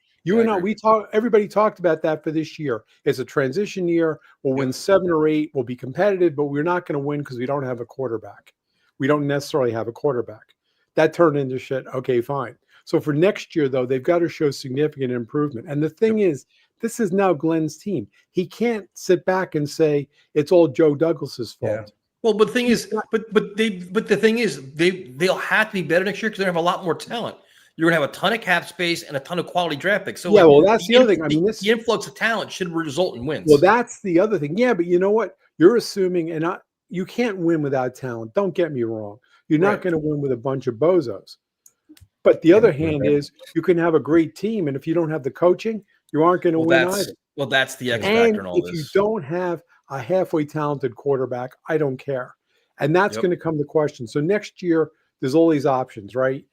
Everybody talked about that for this year. It's a transition year. We'll win 7 or 8. We'll be competitive, but we're not going to win because we don't have a quarterback. We don't necessarily have a quarterback. That turned into shit. Okay, fine. So for next year, though, they've got to show significant improvement. And the thing is, this is now Glenn's team. He can't sit back and say it's all Joe Douglas's fault. Yeah. Well, but the thing is, they'll have to be better next year because they have a lot more talent. You're gonna have a ton of cap space and a ton of quality draft picks. So Yeah, well, that's the other thing. I mean, the influx of talent should result in wins. Well, that's the other thing. Yeah, but you know what? You're assuming, and you can't win without talent. Don't get me wrong. You're not Right. going to win with a bunch of bozos. But the other hand is you can have a great team, and if you don't have the coaching, you aren't going to win either. Well, that's the X And factor in all if this. you don't have a halfway talented quarterback, I don't care. And that's Yep. going to come to question. So next year, there's all these options, right?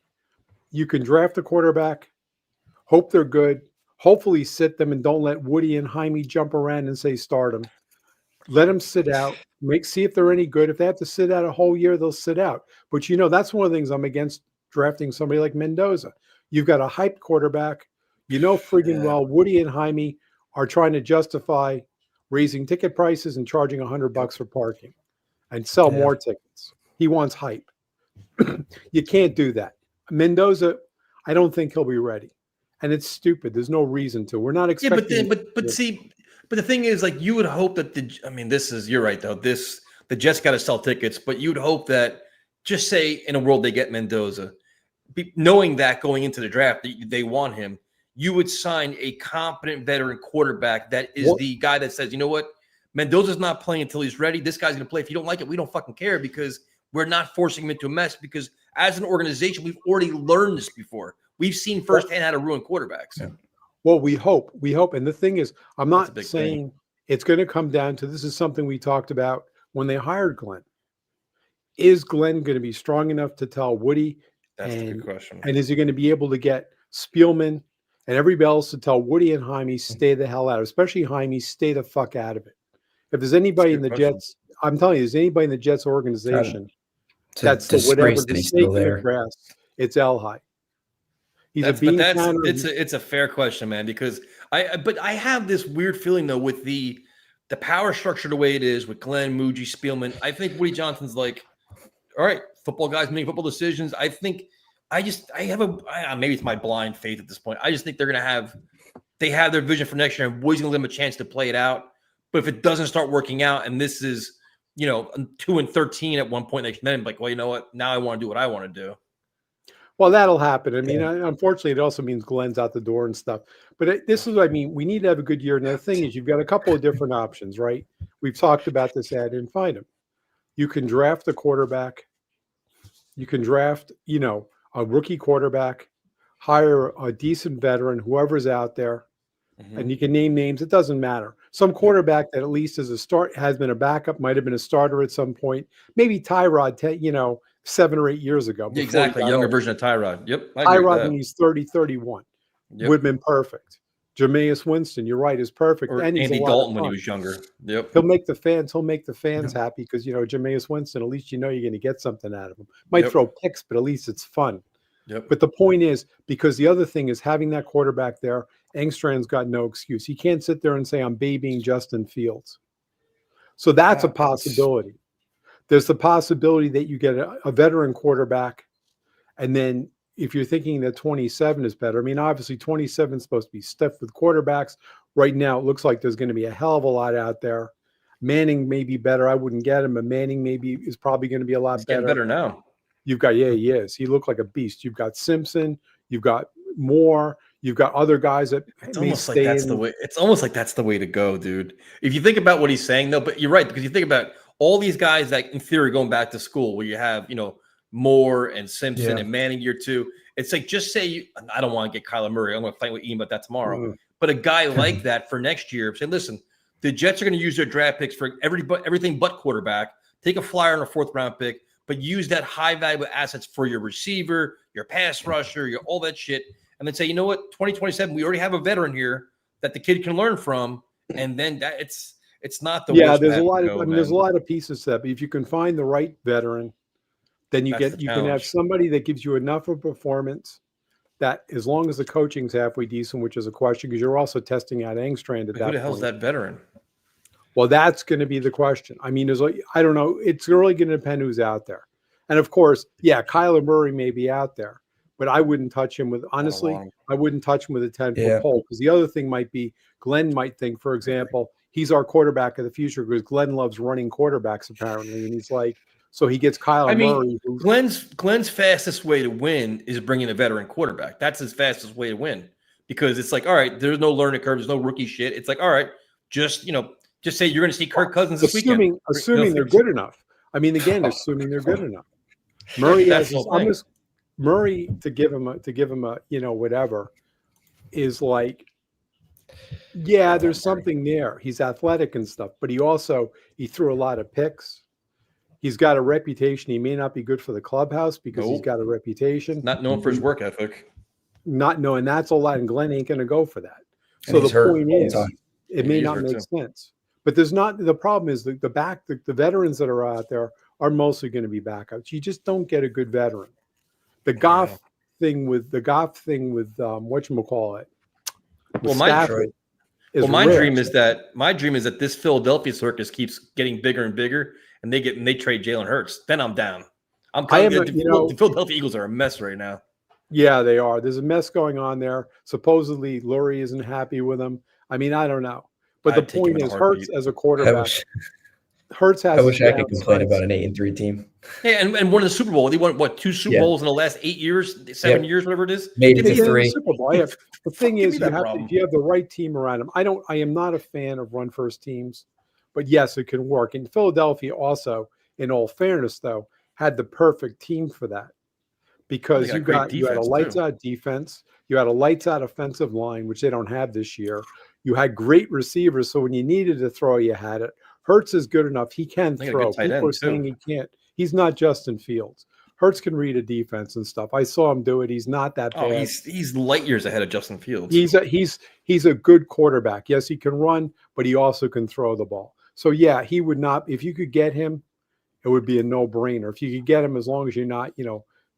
You can draft a quarterback, hope they're good, hopefully sit them and don't let Woody and Jaime jump around and say start them. Let them sit out, see if they're any good. If they have to sit out a whole year, they'll sit out. But that's one of the things I'm against drafting somebody like Mendoza. You've got a hyped quarterback. Friggin' well, Woody and Jaime are trying to justify raising ticket prices and charging $100 for parking and sell more tickets. He wants hype. You can't do that. Mendoza, I don't think he'll be ready. And it's stupid. There's no reason to. We're not expecting. But the thing is, like, you would hope that you're right though. The Jets got to sell tickets, but you'd hope that, just say in a world they get Mendoza, knowing that going into the draft they want him, you would sign a competent veteran quarterback that is the guy that says, you know what, Mendoza's not playing until he's ready. This guy's going to play. If you don't like it, we don't fucking care because we're not forcing him into a mess. Because as an organization, we've already learned this before. We've seen firsthand how to ruin quarterbacks. Yeah. Well, we hope. And the thing is, I'm That's a not big saying it's going to come down to this is something we talked about when they hired Glenn. Is Glenn going to be strong enough to tell Woody? That's the good question. And is he going to be able to get Spielman and everybody else to tell Woody and Jaime stay the hell out, especially Jaime, stay the fuck out of it. If there's anybody in the Jets, I'm telling you, there's anybody in the Jets organization that's whatever the snake in the grass, it's Elhai. It's a fair question, man, because I have this weird feeling though with the power structure the way it is with Glenn, Muji, Spielman. I think Woody Johnson's like, all right, football guys making football decisions. I think maybe it's my blind faith at this point. I just think they have their vision for next year, and Woody's gonna give them a chance to play it out. But if it doesn't start working out, and this is 2-13 at one point next minute, like, well, you know what? Now I want to do what I want to do. Well, that'll happen. I mean, unfortunately, it also means Glenn's out the door and stuff. But this is what I mean. We need to have a good year. And the thing is, you've got a couple of different options, right? We've talked about this ad and find them. You can draft a quarterback. You can draft, a rookie quarterback, hire a decent veteran, whoever's out there, and you can name names. It doesn't matter. Some quarterback that at least as a start has been a backup, might have been a starter at some point. Maybe Tyrod, 7 or 8 years ago. Yeah, exactly. Younger version of Tyrod. Yep. Tyrod when he's 30, 31 would have been perfect. Jameis Winston, you're right, is perfect. Or and he's Andy Dalton when he was younger. Yep. He'll make the fans happy because Jameis Winston, at least you're going to get something out of him. Might throw picks, but at least it's fun. Yep. But the point is, because the other thing is having that quarterback there, Engstrand's got no excuse. He can't sit there and say, I'm babying Justin Fields. So that's a possibility. There's the possibility that you get a veteran quarterback. And then if you're thinking that 27 is better, I mean, obviously 27 is supposed to be stuffed with quarterbacks. Right now, it looks like there's going to be a hell of a lot out there. Manning may be better. I wouldn't get him, but Manning is probably going to be a lot better. Better now. You've got, he is. He looked like a beast. You've got Simpson. You've got Moore. You've got other guys that it's almost like that's the way. It's almost like that's the way to go, dude. If you think about what he's saying, though, but you're right, because you think about all these guys that, in theory, going back to school, where you have, Moore and Simpson and Manning year 2. It's like, just say I don't want to get Kyler Murray. I'm going to fight with Ian about that tomorrow. But a guy like that for next year, say, listen, the Jets are going to use their draft picks for everything but quarterback. Take a flyer on a 4th round pick, but use that high value assets for your receiver, your pass rusher, all that shit. And then say, you know what, 2027, we already have a veteran here that the kid can learn from. And then it's not the worst. There's a lot of there's a lot of pieces to that. But if you can find the right veteran, then you can have somebody that gives you enough of performance that, as long as the coaching's halfway decent, which is a question because you're also testing out Engstrand at that point. Who the hell's that veteran? Well, that's going to be the question. I mean, I don't know. It's really going to depend who's out there. And of course, Kyler Murray may be out there, but I wouldn't touch him with, honestly, want him. I wouldn't touch him with a 10-foot Yeah. pole. Because the other thing might be Glenn might think, for example, he's our quarterback of the future because Glenn loves running quarterbacks apparently. And he's like, so he gets Kyle I mean, Murray. Who, Glenn's fastest way to win is bringing a veteran quarterback. That's his fastest way to win because it's like, all right, there's no learning curve, there's no rookie shit. It's like, all right, just say you're going to see Kirk Cousins this weekend. assuming they're good enough. I mean, again, assuming they're good enough. Murray That's has the thing. Murray to give him a whatever is like, yeah, there's something there. He's athletic and stuff, but he threw a lot of picks. He's got a reputation. He may not be good for the clubhouse because he's Nope. got a reputation. Not known for his work ethic. Not knowing that's a lot, and Glenn ain't going to go for that. And So he's the hurt point all the is, time. it Yeah, may he's not hurt make too. sense. But the problem is the veterans that are out there are mostly going to be backups. You just don't get a good veteran. The Goff thing with whatchamacallit. Well, my dream is that this Philadelphia circus keeps getting bigger and bigger, and they trade Jalen Hurts. Then I'm down. The Philadelphia Eagles are a mess right now. Yeah, they are. There's a mess going on there. Supposedly, Lurie isn't happy with them. I mean, I don't know. But I'd the take him point in a is, heartbeat. Hurts as a quarterback. Hurts has. I wish I could his complain downsides. about an 8-3 team. Yeah, and won the Super Bowl. They won what 2 Super Bowls in the last 8 years, 7 years, whatever it is. Made They it made to it in the 3. Super Bowl. Yeah. The thing Give is, me you that have problem. if you have the right team around him. I am not a fan of run first teams, but yes, it can work. And Philadelphia also, in all fairness, though, had the perfect team for that because They got great you had a defense, lights too. out defense, you had a lights out offensive line, which they don't have this year. You had great receivers, so when you needed to throw, you had it. Hurts is good enough; he can They got a throw. good tight People end, are saying too. he can't. He's not Justin Fields. Hurts can read a defense and stuff. I saw him do it. He's not that bad. Oh, he's light years ahead of Justin Fields. He's a good quarterback. Yes, he can run, but he also can throw the ball. So yeah, he would not. If you could get him, it would be a no-brainer. If you could get him, as long as you're not,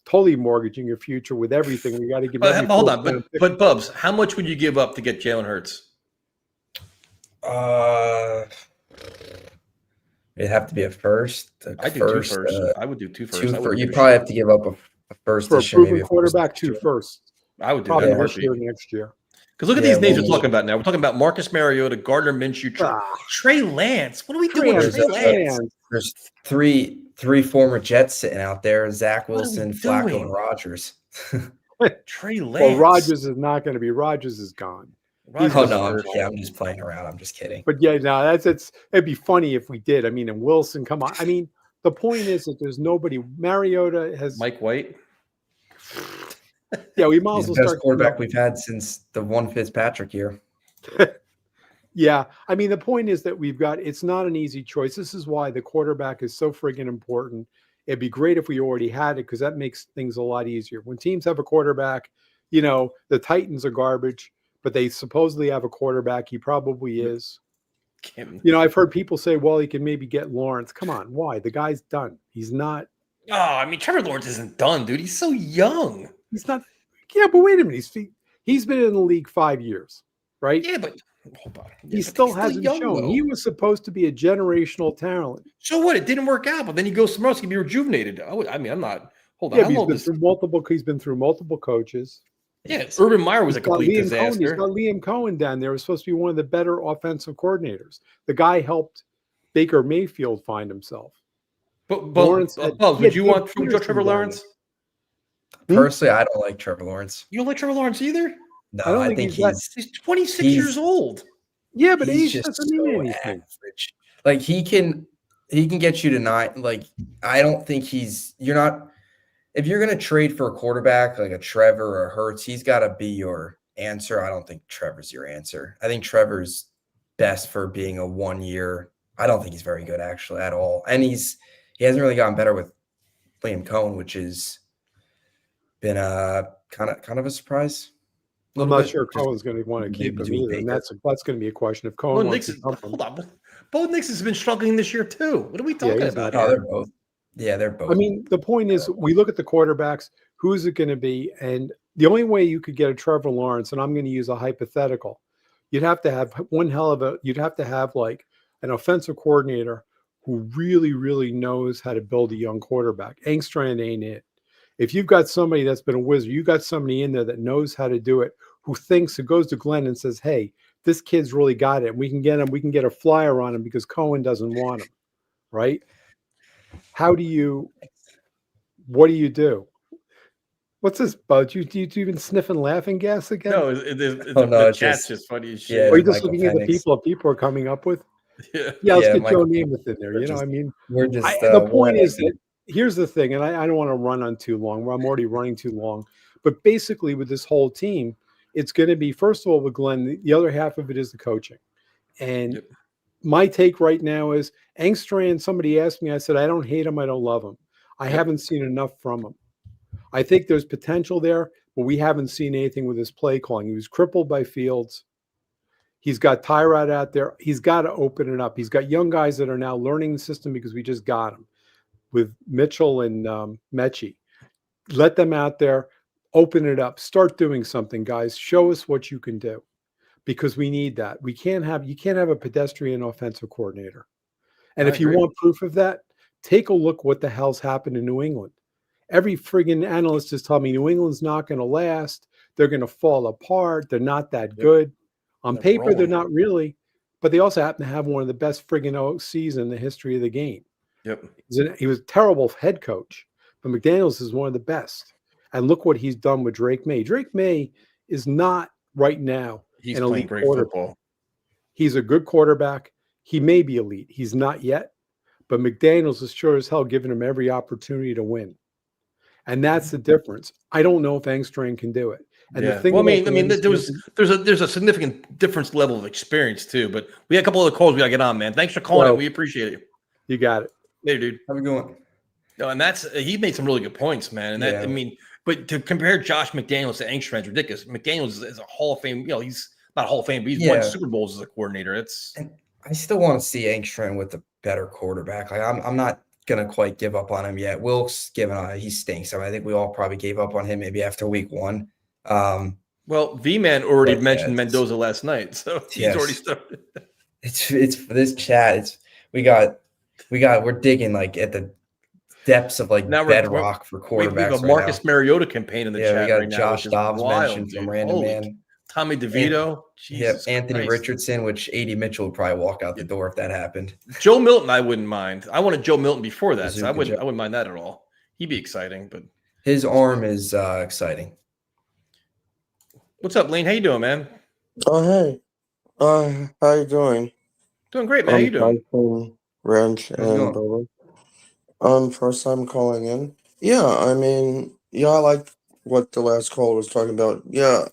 totally mortgaging your future with everything, you got to give. But every hold fourth on, round pick. but Bubs, how much would you give up to get Jalen Hurts? It'd have to be a first. I do 2 firsts. I would do 2 firsts. I wouldn't You'd give a probably shit. have to give up a first for a this year, maybe proven a quarterback, first 2 next year. firsts, I would do probably that in a this year, heartbeat. next year. Because look at Yeah, these names well, we're talking about now. We're talking about Marcus Mariota, Gardner Minshew, Trey Lance. What are we doing with Trey Lance? There's three former Jets sitting out there: Zach What are we Wilson, Flacco, doing? and Rodgers. Trey Lance. Well, Rodgers is not going to be. Rodgers is gone. Rodgers Oh is no, hurt. I'm just playing around. I'm just kidding. But yeah, no, it'd be funny if we did. I mean, and Wilson, come on. I mean, the point is that there's nobody. Mariota has. Mike White. Yeah, we might He's as the well best start. quarterback we've had since the one Fitzpatrick year. Yeah, I mean, the point is that it's not an easy choice. This is why the quarterback is so friggin' important. It'd be great if we already had it because that makes things a lot easier. When teams have a quarterback, the Titans are garbage, but they supposedly have a quarterback. He probably is. I've heard people say, well, he can maybe get Lawrence. Come on, why? The guy's done. He's not. Oh, I mean, Trevor Lawrence isn't done, dude. He's so young. He's not. Yeah, but wait a minute. He's been in the league 5 years, right? Yeah, but hold on. He Yeah, still but he's hasn't young, shown. though. He was supposed to be a generational talent. So what? It didn't work out, but then he goes somewhere else. He can be rejuvenated. I'm not. Hold on. Yeah, How but long this? he's been through multiple coaches. Yeah, Urban Meyer was a He's got complete Liam Cohen. He's disaster. got Liam Cohen down there. Was supposed to be one of the better offensive coordinators. The guy helped Baker Mayfield find himself. But Lawrence had- he would had you Doug want from Peterson Trevor down Lawrence? Personally, I don't like Trevor Lawrence. You don't like Trevor Lawrence either? No, I don't I think think he's that- He's 26 He's- years old. Yeah, but he's age just doesn't mean so anything. average. Like he can get you to 9. Like I don't think you're not. If you're gonna trade for a quarterback like a Trevor or a Hurts, he's got to be your answer. I don't think Trevor's your answer. I think Trevor's best for being a 1 year. I don't think he's very good actually at all, and he hasn't really gotten better with Liam Cohen, which has been a kind of a surprise. I'm Little not bit, sure just Cohen's going to want to keep him between either, and Baker. that's going to be a question if Cohen Bo wants Nix to is, dump him. hold on. Bo Nix has been struggling this year too. What are we talking he's about? not- Oh, here? they're both. Yeah, they're both. I mean, the point is, we look at the quarterbacks. Who's it going to be? And the only way you could get a Trevor Lawrence, and I'm going to use a hypothetical, you'd have to have you'd have to have like an offensive coordinator who really, really knows how to build a young quarterback. Engstrand ain't it. If you've got somebody that's been a wizard, you got somebody in there that knows how to do it, who thinks it goes to Glenn and says, hey, this kid's really got it. And we can get him, we can get a flyer on him because Cohen doesn't want him, right? What do you do? What's this, Bud? You even sniffing laughing gas again? No, no, the it's chat's just- just funny as yeah, shit. Or are you just Michael looking at the Penix. people are coming up with? Yeah. Yeah, let's Yeah, get Michael Joe Namath in there. We're You know, just- I mean, We're just the we're point at, is that here's the thing, and I don't want to run on too long. I'm already running too long. But basically, with this whole team, it's going to be, first of all, with Glenn, the other half of it is the coaching. And Yep. my take right now is Engstrand, somebody asked me, I said, I don't hate him, I don't love him. I Yep. haven't seen enough from him. I think there's potential there, but we haven't seen anything with his play calling. He was crippled by Fields. He's got Tyrod out there. He's got to open it up. He's got young guys that are now learning the system because we just got them with Mitchell and Mechie. Let them out there, open it up, start doing something, guys. Show us what you can do because we need that. You can't have a pedestrian offensive coordinator. And I if you agree. want proof of that, take a look what the hell's happened in New England. Every friggin' analyst is telling me New England's not going to last. They're going to fall apart. They're not that good. On They're paper, they're rolling. not really, but they also happen to have one of the best friggin' OCs in the history of the game. Yep. He was a terrible head coach, but McDaniels is one of the best. And look what he's done with Drake May. Drake May is not right now He's an playing elite great quarterback. football. He's a good quarterback. He may be elite. He's not yet, but McDaniels is sure as hell giving him every opportunity to win. And that's the difference. I don't know if Engstrand can do it. And the thing well, I about mean, Glenn there's a significant difference level of experience too. But we had a couple other calls we gotta get on, man. Thanks for calling Well- in. We appreciate it. you got it. Later, dude. Have a good one. No, and that's he made some really good points, man. And that Yeah. I mean, but to compare Josh McDaniels to Engstrand is ridiculous. McDaniels is a Hall of Fame. You know, he's not a Hall of Fame, but he's won Yeah. Super Bowls as a coordinator. It's And I still want to see Engstrand with a better quarterback. Like I'm not gonna quite give up on him yet. Wilkes he stinks. I mean, I think we all probably gave up on him maybe after week 1. well, V-Man already But, mentioned yeah, Mendoza last night, so he's Yes. already started. It's for this chat. We're digging like at the depths of like Now we're- bedrock for We quarterbacks. have a right Marcus now. Mariota campaign in the Yeah, chat we got right now. Josh which is Dobbs wild, mentioned from dude. Random Holy Man. Tommy DeVito. Yep, Jesus Anthony Christ. Richardson, which AD Mitchell would probably walk out the door if that happened. Joe Milton, I wouldn't mind. I wanted Joe Milton before that, so I Bazooka wouldn't Joe. mind that at all. He'd be exciting, but His arm is exciting. what's up, Lane? How you doing, man? Oh, hey. How you doing? Doing great, man. How you doing? Tyson, Wrench, How's it and going? Bubba. First time calling in. Yeah, I mean, yeah, I like what the last caller was talking about. Yeah,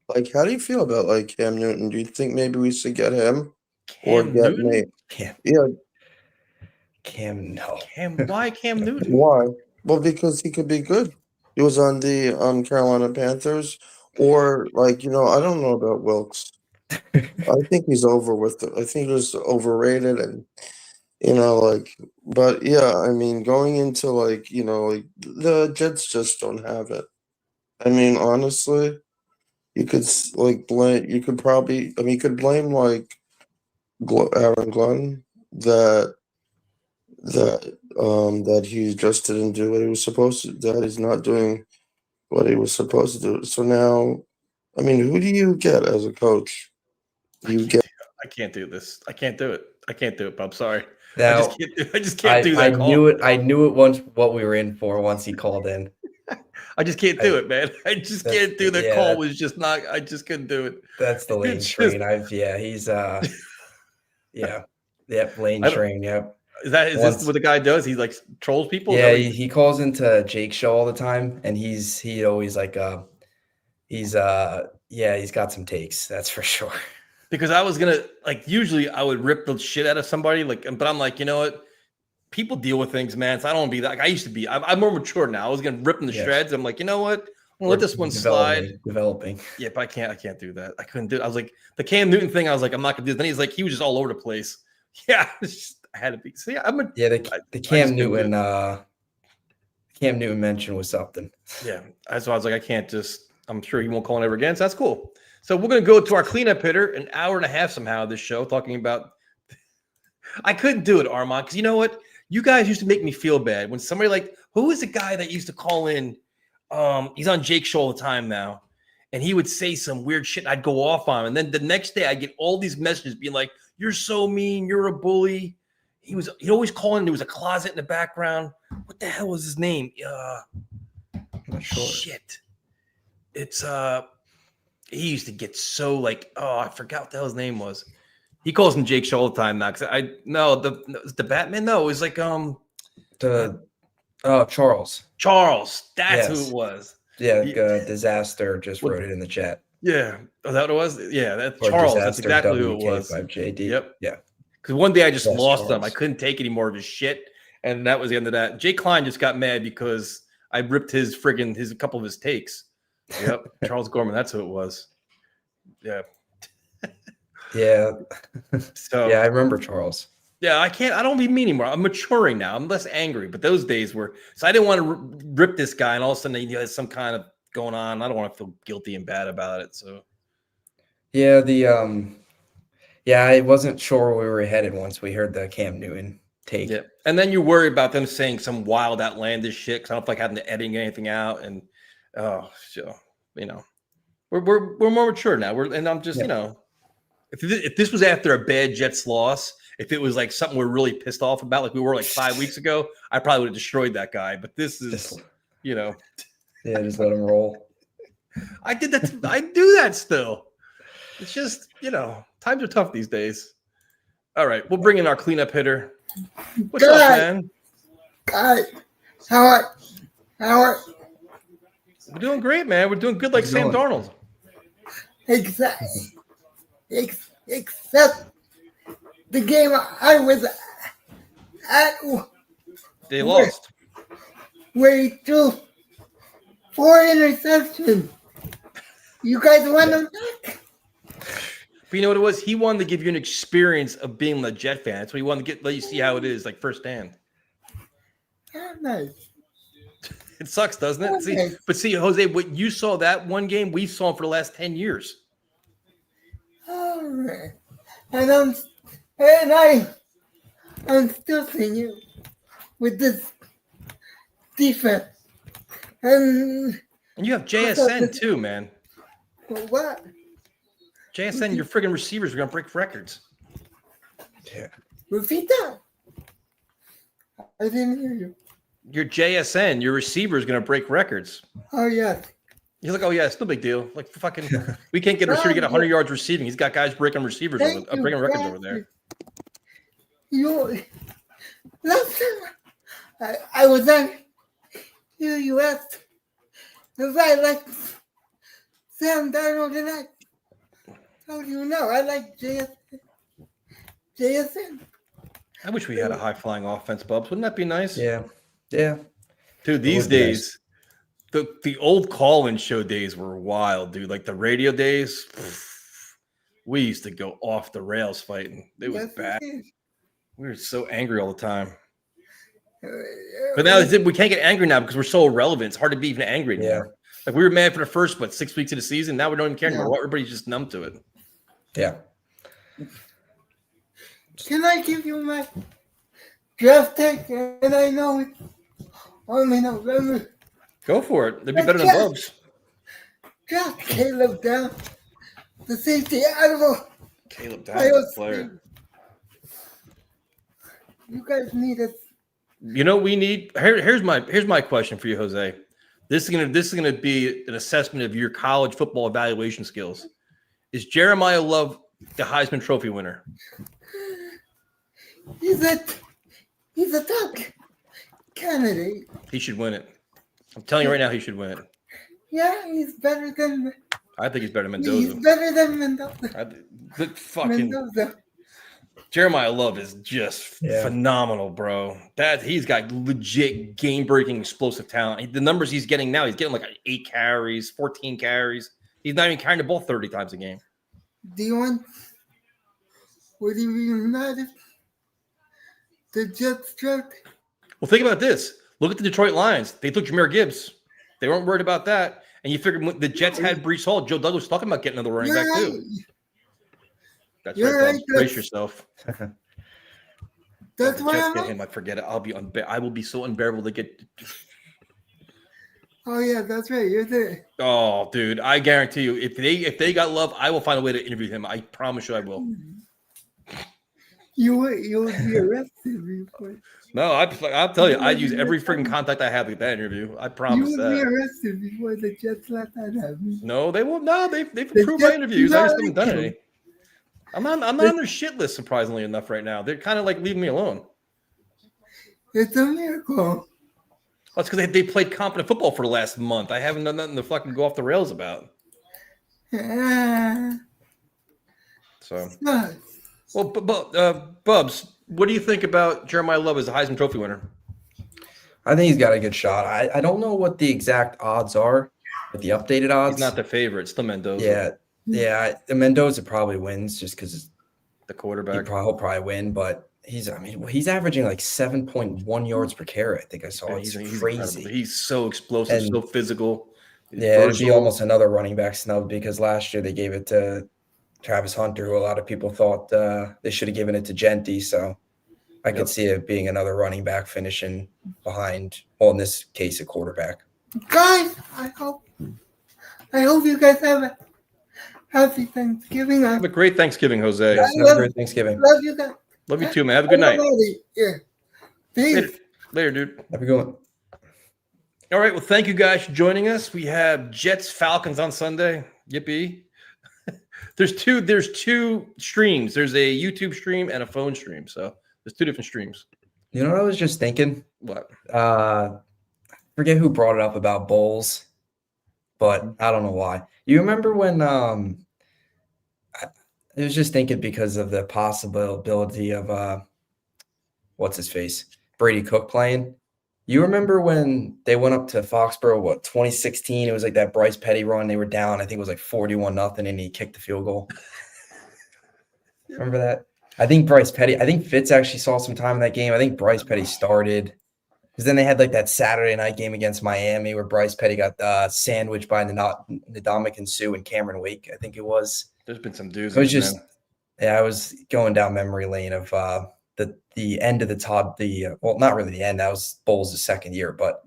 like, how do you feel about, like, Cam Newton? Do you think maybe we should get him? Or Cam get Newton? Nate? Cam, Yeah, no. Why Cam Newton? why? Well, because he could be good. He was on the Carolina Panthers. Or, like, I don't know about Wilkes. I think he's over with it. I think he's overrated and but yeah, I mean, going into like the Jets just don't have it. I mean, honestly, you could blame. You could probably. I mean, you could blame like Aaron Glenn that he just didn't do what he was supposed to. That he's not doing what he was supposed to do. So now, I mean, who do you get as a coach? You get. I can't do this. I can't do it. I can't do it, Bob. Sorry. Now, I just can't do that. I knew it. I knew it once what we were in for once he called in. I just can't do it, man. I just That's- can't do the yeah, call. that- Was just not. I just couldn't do it. That's the lane It's train. He's lane I don't- train. Yep. Is this Once- what the guy does? He like trolls people. Is Yeah, that what he calls into Jake's show all the time, and he always like he's got some takes, that's for sure. because I was gonna usually I would rip the shit out of somebody but I'm like, you know what? People deal with things, man. So I don't want to be like I used to be. I'm more mature now. I was gonna rip them to Yes. shreds. I'm like, you know what? I'm gonna let this one slide. Developing. Yeah, but I can't do that. I couldn't do it. I was like the Cam Newton thing. I was like, I'm not gonna do it. Then he's like, he was just all over the place. Yeah, I had to be. So yeah, Yeah, the just Cam couldn't do it. Cam Newton mention was something. Yeah. So I was like, I can't just, I'm sure he won't call it ever again. So that's cool. So we're going to go to our cleanup hitter, an hour and a half somehow, this show, talking about, I couldn't do it, Armand, because you know what? You guys used to make me feel bad when somebody like Who is the guy that used to call in? He's on Jake Show all the time now. And he would say some weird shit. I'd go off on him. And then the next day I get all these messages being like, you're so mean. You're a bully. He'd always call in. There was a closet in the background. What the hell was his name? I'm not sure. Shit. It's he used to get so like, oh, I forgot what the hell his name was. He calls him Jake Show all the time now. The Batman. No, it was like Charles. Charles. That's Yes. who it was. Yeah, Disaster just wrote it in the chat. Yeah. Oh, that what it was? Yeah, that's Or Charles. That's Disaster exactly who it was. WK5JD. Yep. Yeah. Because one day I just Yes, lost him. I Charles. couldn't take any more of his shit. And that was the end of that. Jay Klein just got mad because I ripped his a couple of his takes. Yep. Charles Gorman. That's who it was. Yeah. Yeah. So Yeah, I remember Charles. yeah, I don't be mean anymore. I'm maturing now. I'm less angry. But those days were so I didn't want to rip this guy, and all of a sudden he has some kind of going on. I don't want to feel guilty and bad about it. So Yeah, I wasn't sure where we were headed once we heard the Cam Newton take. yeah. And then you worry about them saying some wild outlandish shit because I don't feel like having to editing anything out. And so we're more mature now. And I'm just, if this was after a bad Jets loss, if it was like something we're really pissed off about, like we were like 5 weeks ago, I probably would have destroyed that guy. But this is, Just- yeah, just let him roll. I did that. I do that still. It's just, times are tough these days. All right, we'll bring in our cleanup hitter. What's up, Good. man? Guys, how are We're doing great, man. We're doing good like How's it Sam going? Darnold. except the game I was at They lost. where he threw 4 interceptions. You guys won them back? But you know what it was? He wanted to give you an experience of being a Jet fan. That's what he wanted to let you see how it is, like firsthand. Oh, nice. It sucks, doesn't it? Okay. See, Jose, what you saw that one game, we saw for the last 10 years. All right. And I'm still seeing you with this defense. And And you have JSN too, man. what? JSN, your friggin' receivers are gonna break records. Yeah. Repeat that. I didn't hear you. Your JSN, your receiver is gonna break records. Oh, yes. He's like, oh yeah, it's no big deal. Like fucking, we can't get a receiver to get 100 yards receiving. He's got guys breaking receivers, breaking records over there. You last time I was on here, you asked if I like Sam Darnold, and I told you no. I like JSN. I wish we had a high flying offense, Bubs. Wouldn't that be nice? Yeah. Dude, these would be days, the old call-in show days were wild, dude. Like the radio days, we used to go off the rails fighting. It was bad. We were so angry all the time. But now we can't get angry now because we're so irrelevant. It's hard to be even angry anymore. Like we were mad for the first 6 weeks of the season. Now we don't even care anymore. Everybody's just numb to it. Yeah. Can I give you my draft pick? And I know it's only November. Go for it. They'd be better than Bubs. Draft Caleb down, the safety out of Caleb Ohio Down, State. player. You guys need it. You know, we need. Here's my question for you, Jose. This is gonna be an assessment of your college football evaluation skills. Is Jeremiah Love the Heisman Trophy winner? He's a top candidate. He should win it. I'm telling you right now, he should win it. Yeah, he's better than I think he's better than he's Mendoza. better than Mendoza. But fucking Mendoza. Jeremiah Love is just Yeah. phenomenal, bro. He's got legit game-breaking explosive talent. The numbers he's getting now, he's getting like 8 carries, 14 carries. He's not even carrying the ball 30 times a game. Would he be mad if the Jets draft? Well, think about this. Look at the Detroit Lions. They took Jahmyr Gibbs. They weren't worried about that. And you figure when the Jets had Breece Hall, Joe Douglas was talking about getting another running You're back right. too. That's You're right, right, Bubs. Brace Chris. yourself. That's the why Jets I'm. get him. I forget it. I will be so unbearable to get. Oh yeah, that's right. You're there. Oh, dude, I guarantee you, if they got Love, I will find a way to interview him. I promise you, I will. You would be arrested before. No, I'll tell you, I'd use every freaking contact I have to get that interview. I You promise would be that. arrested before the Jets let that happen. No, they won't. No, they've The approved my Jets interviews. do I just not haven't done like any. I'm not on their shit list, surprisingly enough, right now. They're kind of like leaving me alone. It's a miracle. That's because they played competent football for the last month. I haven't done nothing to fucking go off the rails about. Yeah. So, Nice. well, Bubs, what do you think about Jeremiah Love as a Heisman Trophy winner? I think he's got a good shot. I don't know what the exact odds are, but the updated odds. He's not the favorite. Still Mendoza. Yeah. The Mendoza probably wins just because The quarterback. he'll probably win, but he's averaging like 7.1 yards per carry. I think I saw. Yeah, It's he's crazy. incredible. He's so explosive, And- so physical. He's Yeah, it'd be versatile. almost another running back snub because last year they gave it to Travis Hunter, who a lot of people thought they should have given it to Genty. So I Yep. could see it being another running back finishing behind, well, in this case, a quarterback. Guys, I hope you guys have a happy Thanksgiving. I Have a great Thanksgiving, Jose. Yeah. Have a great Thanksgiving. love you guys. Love you too, man. Have a good night. Yeah. Peace. Later, dude. Have a good one. All right. Well, thank you guys for joining us. We have Jets Falcons on Sunday. Yippee. There's two streams. There's a YouTube stream and a phone stream. So there's two different streams. You know what I was just thinking? What? I forget who brought it up about bowls, but I don't know why. You remember when I was just thinking because of the possibility of what's his face? Brady Cook playing. You remember when they went up to Foxborough, 2016? It was like that Bryce Petty run. They were down, I think it was like 41-0, and he kicked the field goal. Remember that? I think Fitz actually saw some time in that game. I think Bryce Petty started. Because then they had like that Saturday night game against Miami where Bryce Petty got sandwiched by Ndamukong Suh and Cameron Wake, I think it was. There's been some dudes. It was just, I was going down memory lane of the end of well, not really the end. That was Bowles' second year, but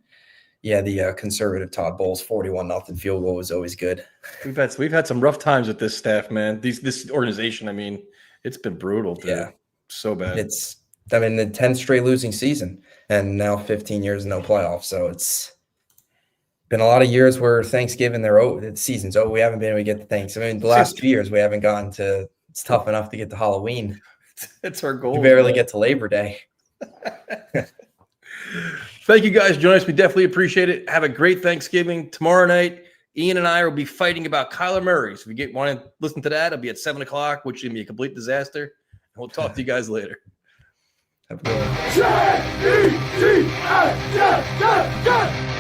yeah, the conservative Todd Bowles 41-0 field goal was always good. We've had some rough times with this staff, man. This organization. I mean, it's been brutal, dude. Yeah. So bad. It's the 10th straight losing season and now 15 years no playoffs. So it's been a lot of years where Thanksgiving the season's over. We haven't been able to get to Thanksgiving. The last 2 years we haven't gotten to. It's tough enough to get to Halloween. It's our goal. You barely get to Labor Day. Thank you guys for joining us. We definitely appreciate it. Have a great Thanksgiving. Tomorrow night, Ian and I will be fighting about Kyler Murray. So if you want to listen to that, it'll be at 7 o'clock, which is going to be a complete disaster. And we'll talk to you guys later. Have a good one.